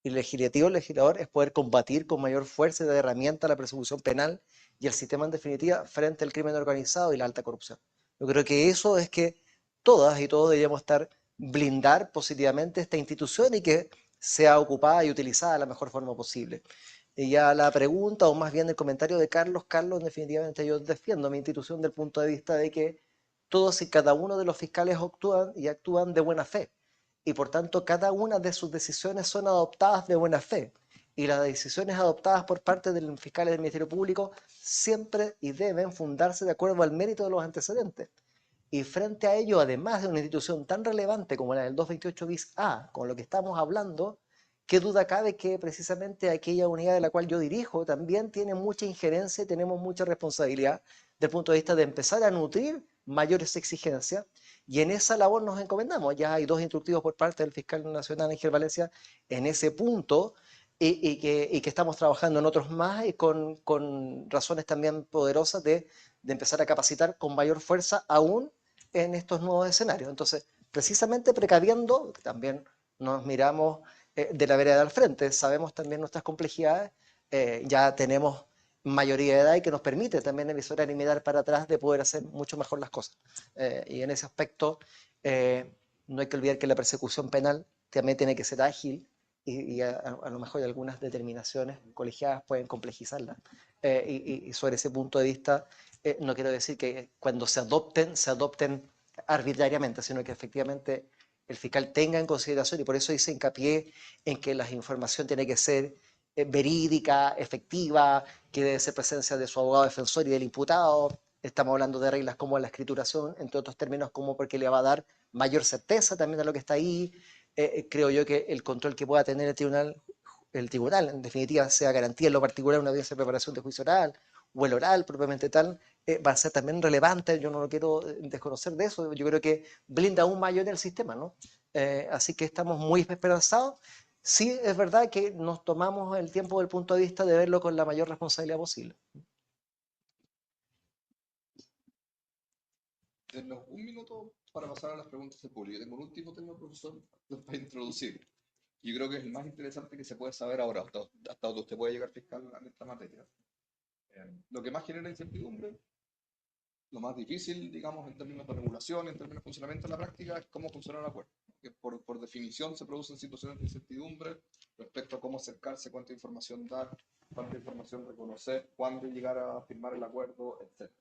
Speaker 1: Y el objetivo del legislador es poder combatir con mayor fuerza y de herramienta la persecución penal y el sistema en definitiva frente al crimen organizado y la alta corrupción. Yo creo que eso es que todas y todos deberíamos estar blindar positivamente esta institución y que sea ocupada y utilizada de la mejor forma posible. Y ya la pregunta, o más bien el comentario de Carlos, definitivamente yo defiendo mi institución del punto de vista de que todos y cada uno de los fiscales actúan de buena fe y por tanto cada una de sus decisiones son adoptadas de buena fe. Y las decisiones adoptadas por parte del fiscal del Ministerio Público siempre y deben fundarse de acuerdo al mérito de los antecedentes. Y frente a ello, además de una institución tan relevante como la del 228 bis A, con lo que estamos hablando, qué duda cabe que precisamente aquella unidad de la cual yo dirijo también tiene mucha injerencia y tenemos mucha responsabilidad desde el punto de vista de empezar a nutrir mayores exigencias. Y en esa labor nos encomendamos. Ya hay dos instructivos por parte del fiscal nacional Ángel Valencia en ese punto y que estamos trabajando en otros más y con razones también poderosas de empezar a capacitar con mayor fuerza aún en estos nuevos escenarios. Entonces, precisamente precaviendo, también nos miramos de la vereda al frente, sabemos también nuestras complejidades, ya tenemos mayoría de edad y que nos permite también evisorar y mirar para atrás de poder hacer mucho mejor las cosas. Y en ese aspecto, no hay que olvidar que la persecución penal también tiene que ser ágil y a lo mejor algunas determinaciones colegiadas pueden complejizarla. Y sobre ese punto de vista, no quiero decir que cuando se adopten arbitrariamente, sino que efectivamente el fiscal tenga en consideración, y por eso hice hincapié en que la información tiene que ser verídica, efectiva, que debe ser presencia de su abogado defensor y del imputado. Estamos hablando de reglas como la escrituración, entre otros términos, como porque le va a dar mayor certeza también a lo que está ahí. Creo yo que el control que pueda tener el tribunal, en definitiva, sea garantía en lo particular una audiencia de preparación de juicio oral o el oral propiamente tal, va a ser también relevante. Yo no lo quiero desconocer de eso. Yo creo que blinda aún mayor el sistema, ¿no? Así que estamos muy esperanzados. Sí, es verdad que nos tomamos el tiempo del punto de vista de verlo con la mayor responsabilidad posible.
Speaker 4: Denos un minuto para pasar a las preguntas del público. Tengo un último tema, profesor, para introducir. Yo creo que es el más interesante que se puede saber ahora, hasta donde usted puede llegar fiscal en esta materia. Lo que más genera incertidumbre, lo más difícil, digamos, en términos de regulación, en términos de funcionamiento en la práctica, es cómo funciona el acuerdo. Que por definición se producen situaciones de incertidumbre respecto a cómo acercarse, cuánta información dar, cuánta información reconocer, cuándo llegar a firmar el acuerdo, etc.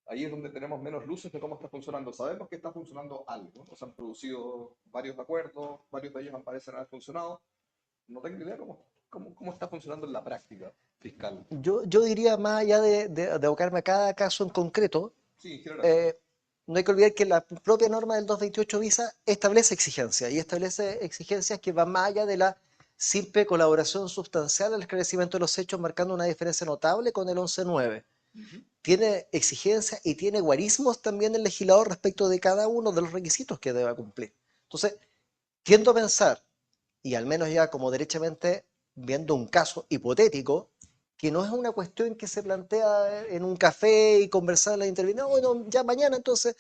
Speaker 4: Ahí es donde tenemos menos luces de cómo está funcionando. Sabemos que está funcionando algo, ¿no? Se han producido varios acuerdos, varios de ellos parecen haber funcionado. No tengo idea cómo está funcionando en la práctica. fiscal.
Speaker 1: Yo diría, más allá de abocarme a cada caso en concreto,
Speaker 4: Sí, en general.
Speaker 1: no hay que olvidar que la propia norma del 228 visa establece exigencias y establece exigencias que van más allá de la simple colaboración sustancial al esclarecimiento de los hechos, marcando una diferencia notable con el 11.9. Tiene exigencias y tiene guarismos también el legislador respecto de cada uno de los requisitos que deba cumplir. Entonces, tiendo a pensar, y al menos ya como derechamente viendo un caso hipotético, que no es una cuestión que se plantea en un café y conversar la intervención, no, bueno, ya mañana entonces,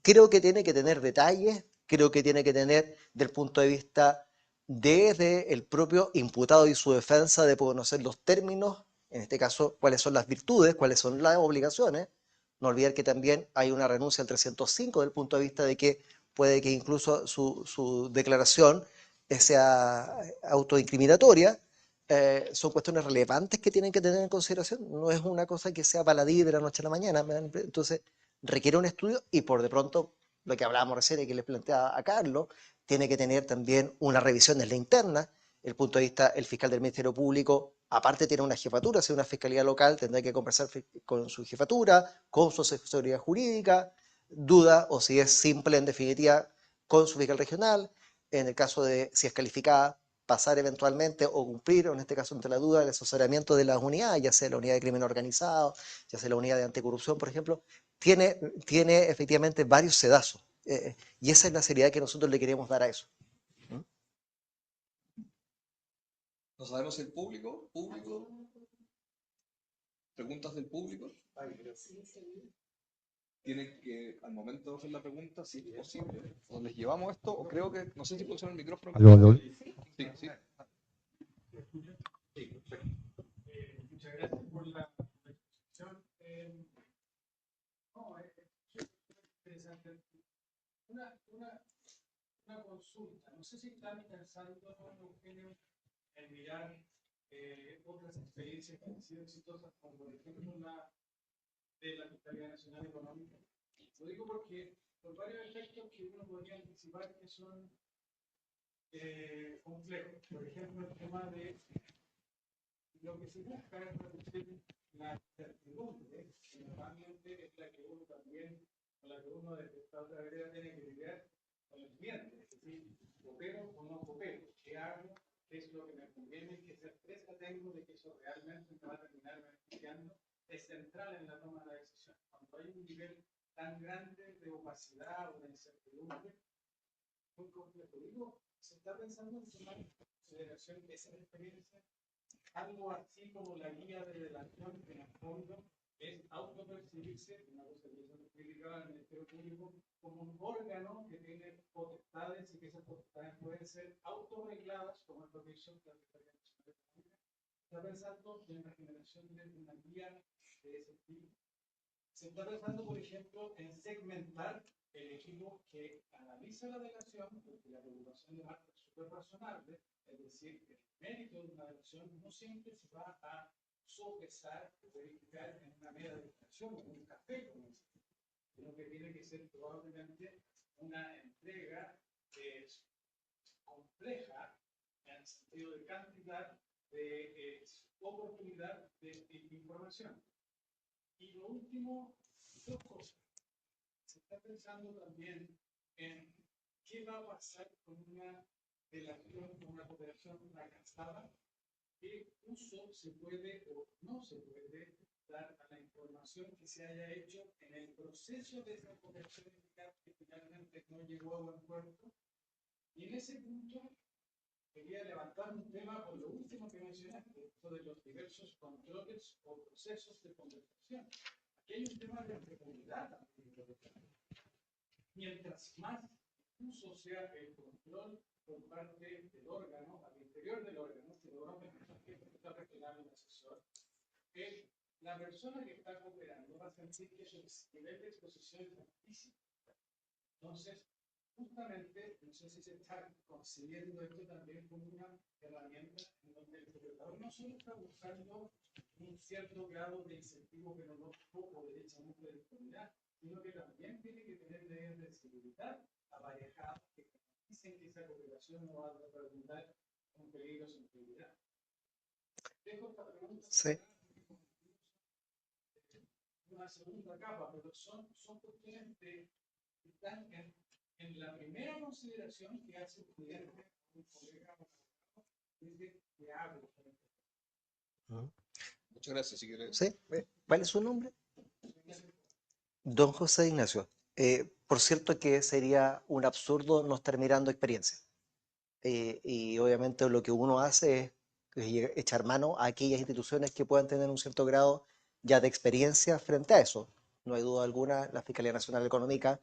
Speaker 1: creo que tiene que tener detalles, creo que tiene que tener del punto de vista desde el propio imputado y su defensa de conocer los términos, en este caso, cuáles son las virtudes, cuáles son las obligaciones. No olvidar que también hay una renuncia al 305 del punto de vista de que puede que incluso su declaración sea autoincriminatoria. Son cuestiones relevantes que tienen que tener en consideración. No es una cosa que sea baladí de la noche a la mañana. Entonces, requiere un estudio y por de pronto, lo que hablábamos recién y que les planteaba a Carlos, tiene que tener también una revisión desde la interna. El punto de vista, el fiscal del Ministerio Público, aparte tiene una jefatura, si es una fiscalía local, tendrá que conversar con su jefatura, con su asesoría jurídica, duda o si es simple en definitiva con su fiscal regional, en el caso de si es calificada, pasar eventualmente o cumplir, o en este caso entre la duda, el asesoramiento de las unidades, ya sea la unidad de crimen organizado, ya sea la unidad de anticorrupción, por ejemplo, tiene efectivamente varios sedazos. Y esa es la seriedad que nosotros le queremos dar a eso.
Speaker 4: No sabemos si el público, preguntas del público. Tienen que, al momento de hacer la pregunta, si es posible, o les llevamos esto, o creo que, no sé si funciona el micrófono.
Speaker 6: Aló, aló.
Speaker 4: Sí, sí.
Speaker 2: Muchas gracias por la exposición. No, es interesante. Una consulta. No sé si están pensando, Eugenio, en mirar otras experiencias que han sido exitosas, como por ejemplo la de la Fiscalía Nacional Económica. Lo digo porque por varios efectos que uno podría anticipar que son complejos. Por ejemplo, el tema de lo que se busca es reducir la incertidumbre, que normalmente es la que uno también, con la que uno desde esta otra vereda tiene que lidiar con el cliente, es decir, coopero o no coopero, qué hago, qué es lo que me conviene, qué certeza tengo de que eso realmente me va a terminar beneficiando, es central en la toma de la decisión. Cuando hay un nivel tan grande de opacidad o de incertidumbre, muy complejo. Digo, se está pensando en tomar en consideración esa experiencia, algo así como la guía de redacción, que en el fondo es autopercibirse, una cosa que se criticaba al Ministerio Público, como un órgano que tiene potestades y que esas potestades pueden ser autorregladas, como es lo que hizo la Fiscalía Nacional Económica. Está pensando en la generación de una guía de ese tipo. Se está pensando, por ejemplo, en segmentar el equipo que analiza la delación, porque la preocupación de Marta es súper razonable, es decir, que el mérito de una delación no siempre se va a sopesar o verificar en una mera declaración, en un café, como dice, sino que tiene que ser probablemente una entrega compleja en el sentido de cantidad, de oportunidad de información. Y lo último, dos cosas. Se está pensando también en qué va a pasar con una delación, con una cooperación fracasada, qué uso se puede o no se puede dar a la información que se haya hecho en el proceso de esa cooperación eficaz que finalmente no llegó a buen puerto. Y en ese punto quería levantar un tema por lo último que mencionaste, sobre los diversos controles o procesos de conversación. Aquí hay un tema de seguridad también. Mientras más uso sea el control por parte del órgano, al interior del órgano, que el órgano está regional el asesor, la persona que está cooperando va a sentir que su nivel de exposición es altísimo. Entonces, justamente, no sé si se está considerando esto también como una herramienta en donde el secretador no solo está buscando un cierto grado de incentivo pedagógico o derechamente de autoridad, sino que también tiene que tener medidas de seguridad aparejadas que garanticen que esa cooperación no va a redundar con peligros de integridad. dejo esta pregunta
Speaker 1: Sí.
Speaker 2: una segunda capa, pero son cuestiones que están en la primera consideración que hace un cliente, un colega, dice que hable.
Speaker 4: Muchas gracias, si quieres.
Speaker 1: ¿Sí? ¿Cuál es su nombre? Don José Ignacio. Por cierto que sería un absurdo no estar mirando experiencia. Y obviamente lo que uno hace es echar mano a aquellas instituciones que puedan tener un cierto grado ya de experiencia frente a eso. No hay duda alguna, la Fiscalía Nacional Económica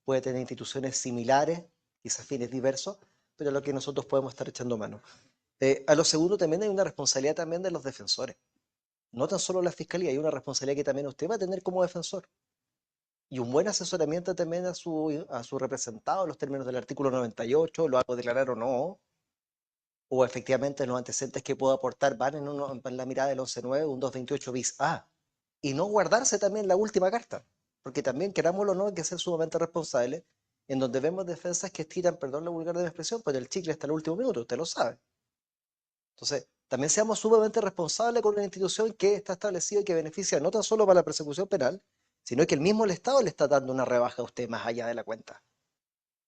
Speaker 1: puede tener instituciones similares, quizás fines diversos, pero a lo que nosotros podemos estar echando mano. A lo segundo, también hay una responsabilidad también de los defensores. No tan solo la Fiscalía, hay una responsabilidad que también usted va a tener como defensor. Y un buen asesoramiento también a su representado en los términos del artículo 98, lo hago declarar o no, o efectivamente los antecedentes que puedo aportar van en la mirada del 11.9, un 228 bis A. Y no guardarse también la última carta, porque también, querámoslo o no, hay que ser sumamente responsables, en donde vemos defensas que estiran, perdón la vulgar de mi expresión, pero el chicle hasta el último minuto, usted lo sabe. Entonces, también seamos sumamente responsables con una institución que está establecida y que beneficia no tan solo para la persecución penal, sino que el mismo el Estado le está dando una rebaja a usted más allá de la cuenta.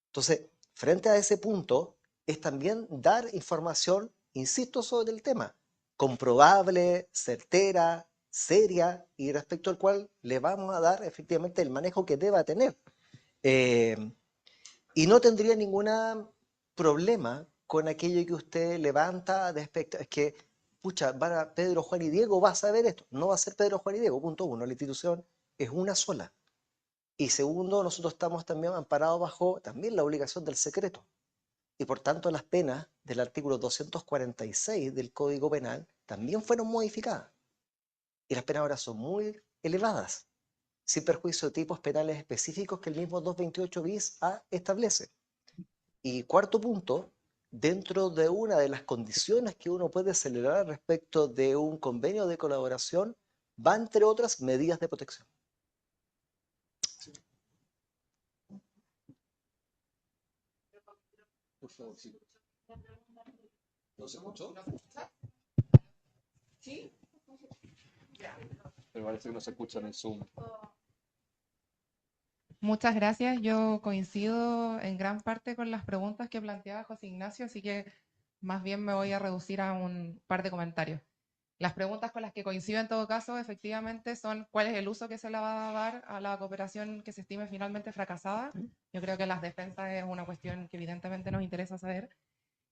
Speaker 1: Entonces, frente a ese punto, es también dar información, insisto, sobre el tema, comprobable, certera, seria, y respecto al cual le vamos a dar efectivamente el manejo que deba tener. Eh, y no tendría ningún problema con aquello que usted levanta de aspecto. Es que, pucha, Pedro, Juan y Diego va a saber esto. No va a ser Pedro, Juan y Diego, punto uno. La institución es una sola. Y segundo, nosotros estamos también amparados bajo también la obligación del secreto. Y por tanto, las penas del artículo 246 del Código Penal también fueron modificadas. Y las penas ahora son muy elevadas, sin perjuicio de tipos penales específicos que el mismo 228 bis A establece. Y cuarto punto, dentro de una de las condiciones que uno puede celebrar respecto de un convenio de colaboración, va entre otras medidas de protección.
Speaker 4: Por favor, sí. ¿No se escuchó?
Speaker 7: ¿Sí?
Speaker 4: Pero parece que no se escucha en el Zoom.
Speaker 8: Muchas gracias. Yo coincido en gran parte con las preguntas que planteaba José Ignacio, así que más bien me voy a reducir a un par de comentarios. Las preguntas con las que coincido en todo caso, efectivamente, son cuál es el uso que se le va a dar a la cooperación que se estime finalmente fracasada. Yo creo que las defensas es una cuestión que evidentemente nos interesa saber.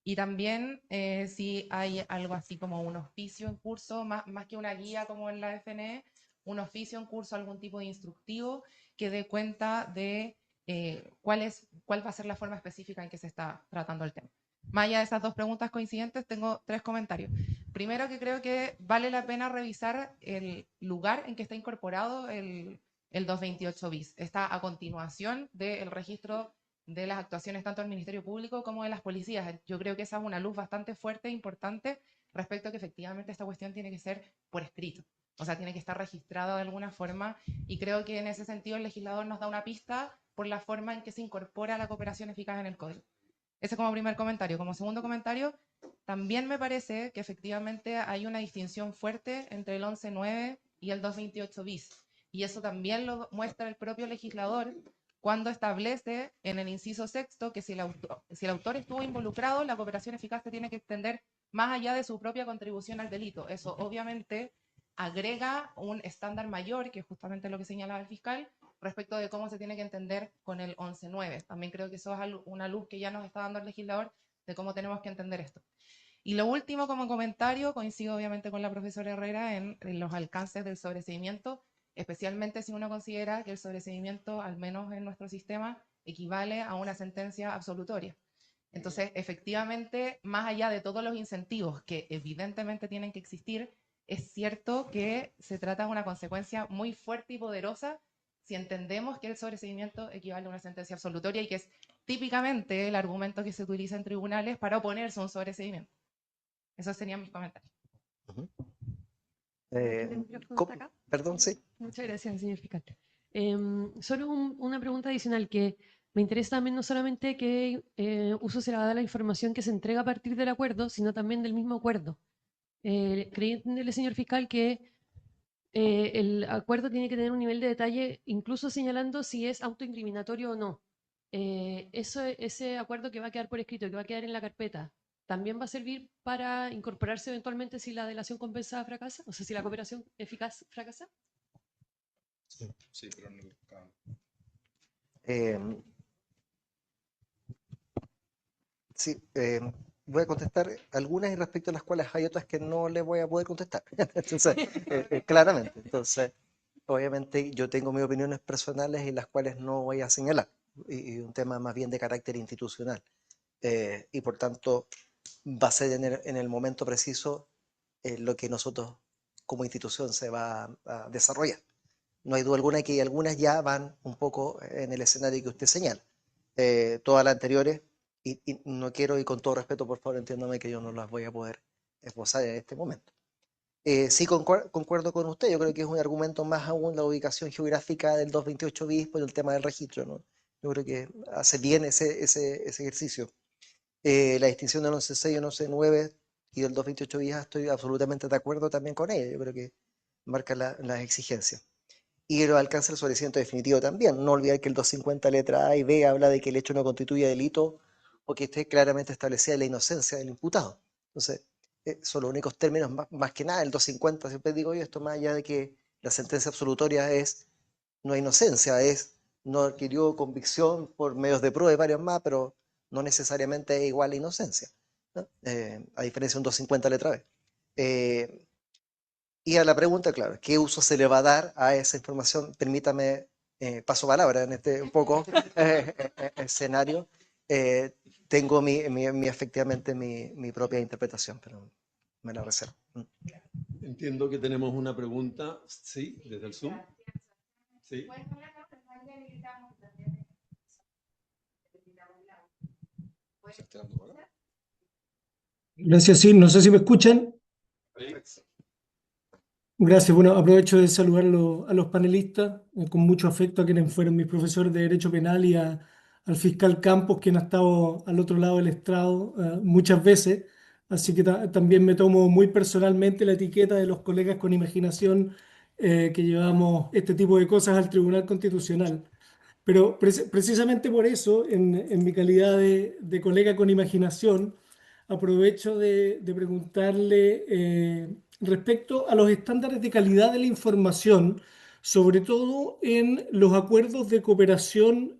Speaker 8: Y también si hay algo así como un oficio en curso, más que una guía como en la FNE, un oficio en curso, algún tipo de instructivo que dé cuenta de cuál va a ser la forma específica en que se está tratando el tema. Más allá de esas dos preguntas coincidentes, tengo tres comentarios. Primero, que creo que vale la pena revisar el lugar en que está incorporado el 228 bis. Está a continuación del registro de las actuaciones tanto del Ministerio Público como de las policías. Yo creo que esa es una luz bastante fuerte e importante respecto a que efectivamente esta cuestión tiene que ser por escrito. O sea, tiene que estar registrada de alguna forma, y creo que en ese sentido el legislador nos da una pista por la forma en que se incorpora la cooperación eficaz en el código. Ese como primer comentario. Como segundo comentario, también me parece que efectivamente hay una distinción fuerte entre el 11.9 y el 228 bis. Y eso también lo muestra el propio legislador cuando establece en el inciso sexto que si el autor estuvo involucrado, la cooperación eficaz se tiene que extender más allá de su propia contribución al delito. Eso obviamente agrega un estándar mayor, que es justamente lo que señalaba el fiscal, respecto de cómo se tiene que entender con el 11.9. También creo que eso es una luz que ya nos está dando el legislador de cómo tenemos que entender esto. Y lo último, como comentario, coincido obviamente con la profesora Herrera en los alcances del sobreseimiento, especialmente si uno considera que el sobreseimiento, al menos en nuestro sistema, equivale a una sentencia absolutoria. Entonces, efectivamente, más allá de todos los incentivos que evidentemente tienen que existir, es cierto que se trata de una consecuencia muy fuerte y poderosa si entendemos que el sobreseimiento equivale a una sentencia absolutoria, y que es típicamente el argumento que se utiliza en tribunales para oponerse a un sobreseimiento. Esos serían mis comentarios.
Speaker 1: Perdón, sí.
Speaker 9: Muchas gracias, señor fiscal. Solo una pregunta adicional que me interesa también, no solamente qué uso se le va a dar a la información que se entrega a partir del acuerdo, sino también del mismo acuerdo. Creí entenderle, señor fiscal, que el acuerdo tiene que tener un nivel de detalle, incluso señalando si es autoincriminatorio o no. Ese acuerdo que va a quedar por escrito, que va a quedar en la carpeta, ¿también va a servir para incorporarse eventualmente si la delación compensada fracasa? O sea, si la cooperación eficaz fracasa.
Speaker 4: Sí, pero en el
Speaker 1: Eh, sí, voy a contestar algunas y respecto a las cuales hay otras que no le voy a poder contestar. Entonces, claramente. Entonces, obviamente yo tengo mis opiniones personales y las cuales no voy a señalar. Y un tema más bien de carácter institucional. Y por tanto, va a ser en el momento preciso lo que nosotros como institución se va a desarrollar. No hay duda alguna que algunas ya van un poco en el escenario que usted señala. Todas las anteriores, y no quiero, y con todo respeto, por favor, entiéndame que yo no las voy a poder esbozar en este momento. Sí, concuerdo con usted, yo creo que es un argumento más aún la ubicación geográfica del 228 bis por el tema del registro, ¿no? Yo creo que hace bien ese ejercicio. La distinción del 11.6 y el 11.9 y del 228 bis estoy absolutamente de acuerdo también con ella, yo creo que marca las exigencias y los alcances del sobrecimiento definitivo también. No olvidar que el 250 letra A y B habla de que el hecho no constituye delito o que esté claramente establecida la inocencia del imputado. Entonces, son los únicos términos, más que nada, el 250, siempre digo yo, esto más allá de que la sentencia absolutoria es no hay inocencia, es no adquirió convicción por medios de prueba y varios más, pero no necesariamente es igual a inocencia, ¿no? A diferencia de un 250 letra B. Y a la pregunta, claro, ¿qué uso se le va a dar a esa información? Permítame, paso palabra en este un poco escenario. Tengo efectivamente mi propia interpretación, pero me la reservo.
Speaker 3: Entiendo que tenemos una pregunta, sí, desde el Zoom. Sí.
Speaker 2: Gracias, sí. No sé si me escuchan. Gracias. Bueno, aprovecho de saludar a los panelistas, con mucho afecto a quienes fueron mis profesores de Derecho Penal y al fiscal Campos, quien ha estado al otro lado del estrado muchas veces. Así que también me tomo muy personalmente la etiqueta de los colegas con imaginación que llevamos este tipo de cosas al Tribunal Constitucional. Pero precisamente por eso, en mi calidad de colega con imaginación, aprovecho de preguntarle respecto a los estándares de calidad de la información, sobre todo en los acuerdos de cooperación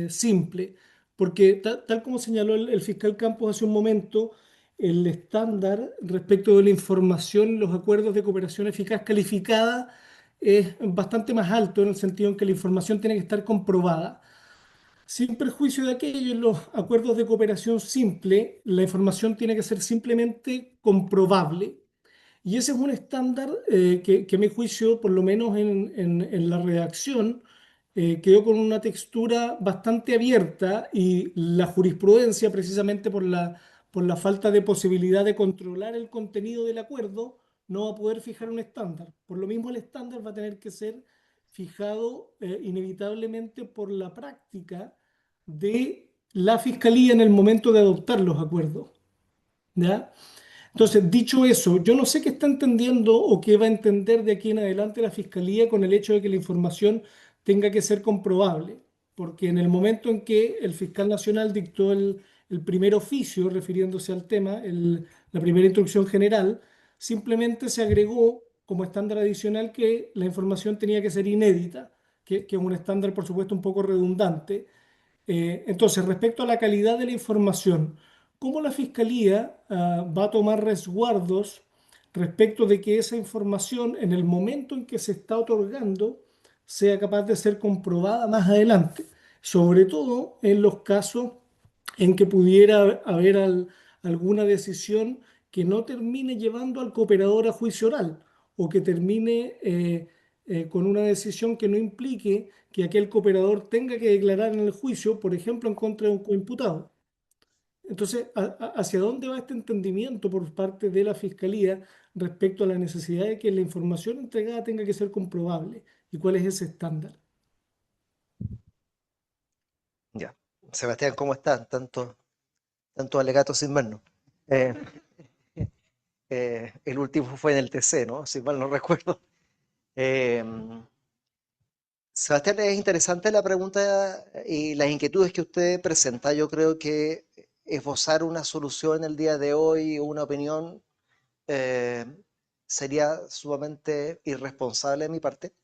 Speaker 2: simple, porque tal como señaló el fiscal Campos hace un momento, el estándar respecto de la información en los acuerdos de cooperación eficaz calificada es bastante más alto en el sentido en que la información tiene que estar comprobada. Sin perjuicio de aquello, en los acuerdos de cooperación simple, la información tiene que ser simplemente comprobable. Y ese es un estándar que a mi juicio, por lo menos en la redacción, quedó con una textura bastante abierta y la jurisprudencia, precisamente por la falta de posibilidad de controlar el contenido del acuerdo, no va a poder fijar un estándar. Por lo mismo, el estándar va a tener que ser fijado inevitablemente por la práctica de la fiscalía en el momento de adoptar los acuerdos. ¿Ya? Entonces, dicho eso, yo no sé qué está entendiendo o qué va a entender de aquí en adelante la Fiscalía con el hecho de que la información tenga que ser comprobable, porque en el momento en que el fiscal nacional dictó el primer oficio refiriéndose al tema, la primera instrucción general, simplemente se agregó como estándar adicional que la información tenía que ser inédita, que es un estándar, por supuesto, un poco redundante. Entonces, respecto a la calidad de la información, ¿cómo la Fiscalía va a tomar resguardos respecto de que esa información, en el momento en que se está otorgando, sea capaz de ser comprobada más adelante? Sobre todo en los casos en que pudiera haber alguna decisión que no termine llevando al cooperador a juicio oral o que termine con una decisión que no implique que aquel cooperador tenga que declarar en el juicio, por ejemplo, en contra de un coimputado. Entonces, ¿hacia dónde va este entendimiento por parte de la Fiscalía respecto a la necesidad de que la información entregada tenga que ser comprobable? ¿Y cuál es ese estándar?
Speaker 1: Ya. Sebastián, ¿cómo estás? Tanto alegato sin vernos. Eh, El último fue en el TC, ¿no? Si mal no recuerdo. Eh, Sebastián, es interesante la pregunta y las inquietudes que usted presenta. Yo creo que esbozar una solución el día de hoy, una opinión, eh, sería sumamente irresponsable de mi parte,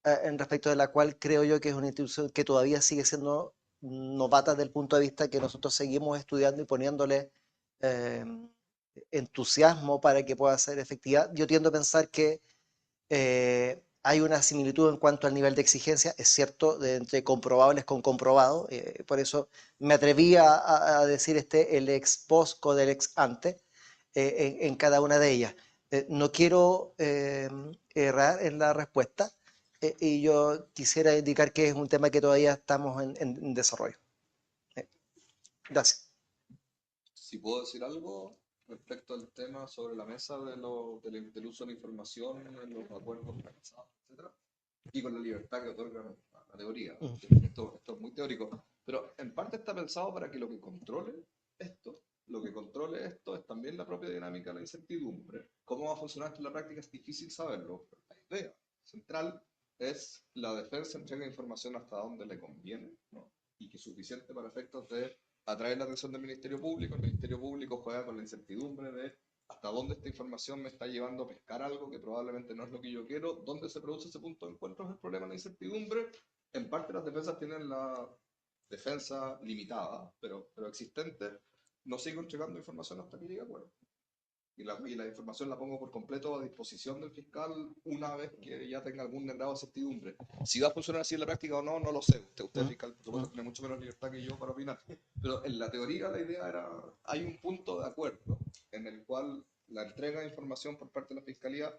Speaker 1: en respecto de la cual creo yo que es una institución que todavía sigue siendo novata desde el punto de vista que nosotros seguimos estudiando y poniéndole eh, entusiasmo para que pueda ser efectiva. Yo tiendo a pensar que hay una similitud en cuanto al nivel de exigencia, es cierto, entre comprobables con comprobado, por eso me atreví a decir el ex post con el ex ante en cada una de ellas. No quiero errar en la respuesta y yo quisiera indicar que es un tema que todavía estamos en desarrollo. Gracias.
Speaker 4: Si puedo decir algo respecto al tema sobre la mesa del uso de la información en los acuerdos fracasados, etcétera, y con la libertad que otorga la teoría. Esto es muy teórico, pero en parte está pensado para que lo que controle esto es también la propia dinámica de la incertidumbre. ¿Cómo va a funcionar esto en la práctica? Es difícil saberlo, pero la idea central es la defensa entrega información hasta donde le conviene, ¿no? Y que es suficiente para efectos de atraer la atención del Ministerio Público. El Ministerio Público juega con la incertidumbre de hasta dónde esta información me está llevando a pescar algo que probablemente no es lo que yo quiero. ¿Dónde se produce ese punto de encuentro? Es el problema de la incertidumbre. En parte las defensas tienen la defensa limitada, pero existente. No sigo entregando información hasta que llegue a acuerdo. Y la información la pongo por completo a disposición del fiscal una vez que ya tenga algún grado de certidumbre. Si va a funcionar así en la práctica o no, no lo sé. Usted fiscal, por supuesto, tiene mucho menos libertad que yo para opinar. Pero en la teoría la idea era, hay un punto de acuerdo en el cual la entrega de información por parte de la fiscalía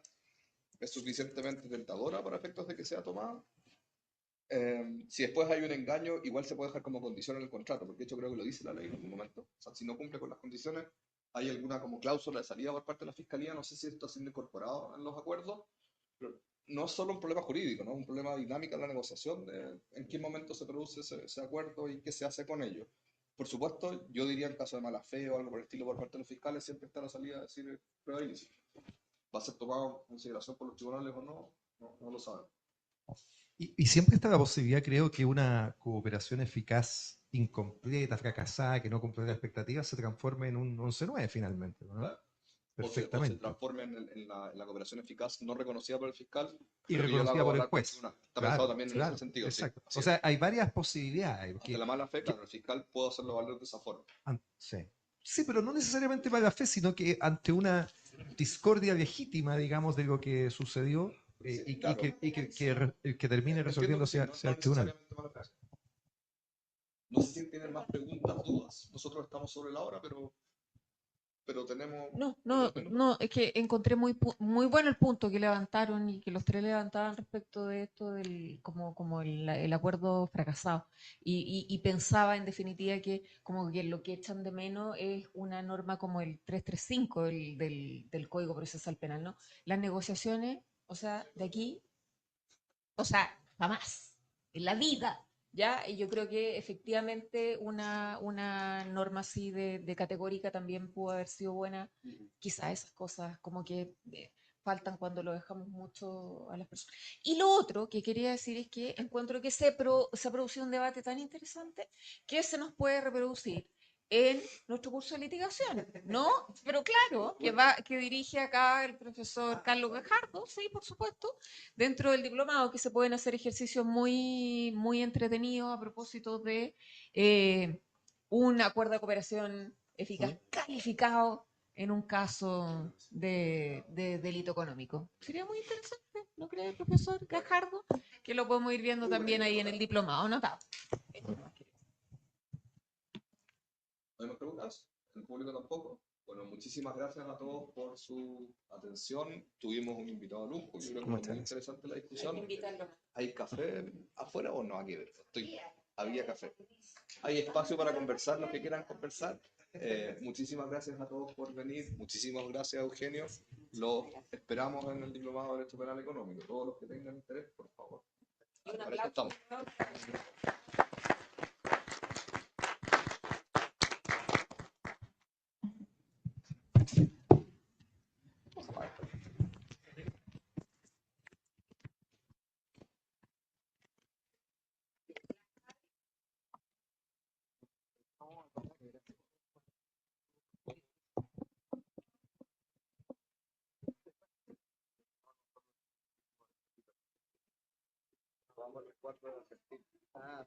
Speaker 4: es suficientemente tentadora para efectos de que sea tomada. Si después hay un engaño, igual se puede dejar como condición en el contrato, porque de hecho creo que lo dice la ley en algún momento. O sea, si no cumple con las condiciones, hay alguna como cláusula de salida por parte de la fiscalía. No sé si esto está siendo incorporado en los acuerdos, pero no es solo un problema jurídico, ¿no? Un problema dinámico en la negociación de en qué momento se produce ese acuerdo y qué se hace con ello. Por supuesto, yo diría en caso de mala fe o algo por el estilo por parte de los fiscales, siempre está la salida de decir prueba de inicio. ¿Va a ser tomado en consideración por los tribunales o no? No lo sabemos.
Speaker 6: Y siempre está la posibilidad, creo, que una cooperación eficaz, incompleta, fracasada, que no cumple las expectativas, se transforme en un 11-9 finalmente, ¿no?
Speaker 4: Claro.
Speaker 6: Perfectamente.
Speaker 4: O se transforme en la cooperación eficaz no reconocida por el fiscal
Speaker 6: y reconocida por el juez.
Speaker 4: Está pensado también en ese sentido.
Speaker 6: Exacto.
Speaker 4: Sí,
Speaker 6: o sea, hay varias posibilidades.
Speaker 4: Ante la mala fe, claro, el fiscal puede hacerlo valer de esa forma.
Speaker 6: Sí, pero no necesariamente mala fe, sino que ante una discordia legítima, digamos, de lo que sucedió y que termine resolviéndose al tribunal.
Speaker 4: No sé si tienen más preguntas, dudas. Nosotros estamos sobre la hora, pero tenemos...
Speaker 5: No, es que encontré muy bueno el punto que levantaron y que los tres levantaban respecto de esto del como el acuerdo fracasado. Y pensaba en definitiva que como que lo que echan de menos es una norma como el 335 del Código Procesal Penal, ¿no? Las negociaciones, o sea, de aquí, o sea, jamás, en la vida. ¿Ya? Y yo creo que efectivamente una norma así de categórica también pudo haber sido buena. Quizás esas cosas como que faltan cuando lo dejamos mucho a las personas. Y lo otro que quería decir es que encuentro que se ha producido un debate tan interesante que se nos puede reproducir en nuestro curso de litigación, ¿no? Pero claro, que dirige acá el profesor Carlos Gajardo, sí, por supuesto, dentro del diplomado, que se pueden hacer ejercicios muy, muy entretenidos a propósito de un acuerdo de cooperación eficaz calificado en un caso de delito económico. Sería muy interesante, ¿no cree el profesor Gajardo? Que lo podemos ir viendo también ahí en el diplomado, ¿no?
Speaker 4: ¿No hay más preguntas? ¿El público tampoco? Bueno, muchísimas gracias a todos por su atención. Tuvimos un invitado a lujo. Yo creo que fue muy interesante la discusión. ¿Hay café afuera o no? Aquí había café. Hay espacio para conversar, los que quieran conversar. Muchísimas gracias a todos por venir. Muchísimas gracias, Eugenio. Los esperamos en el Diplomado de Derecho Penal Económico. Todos los que tengan interés, por favor. Para eso estamos.
Speaker 1: Ah,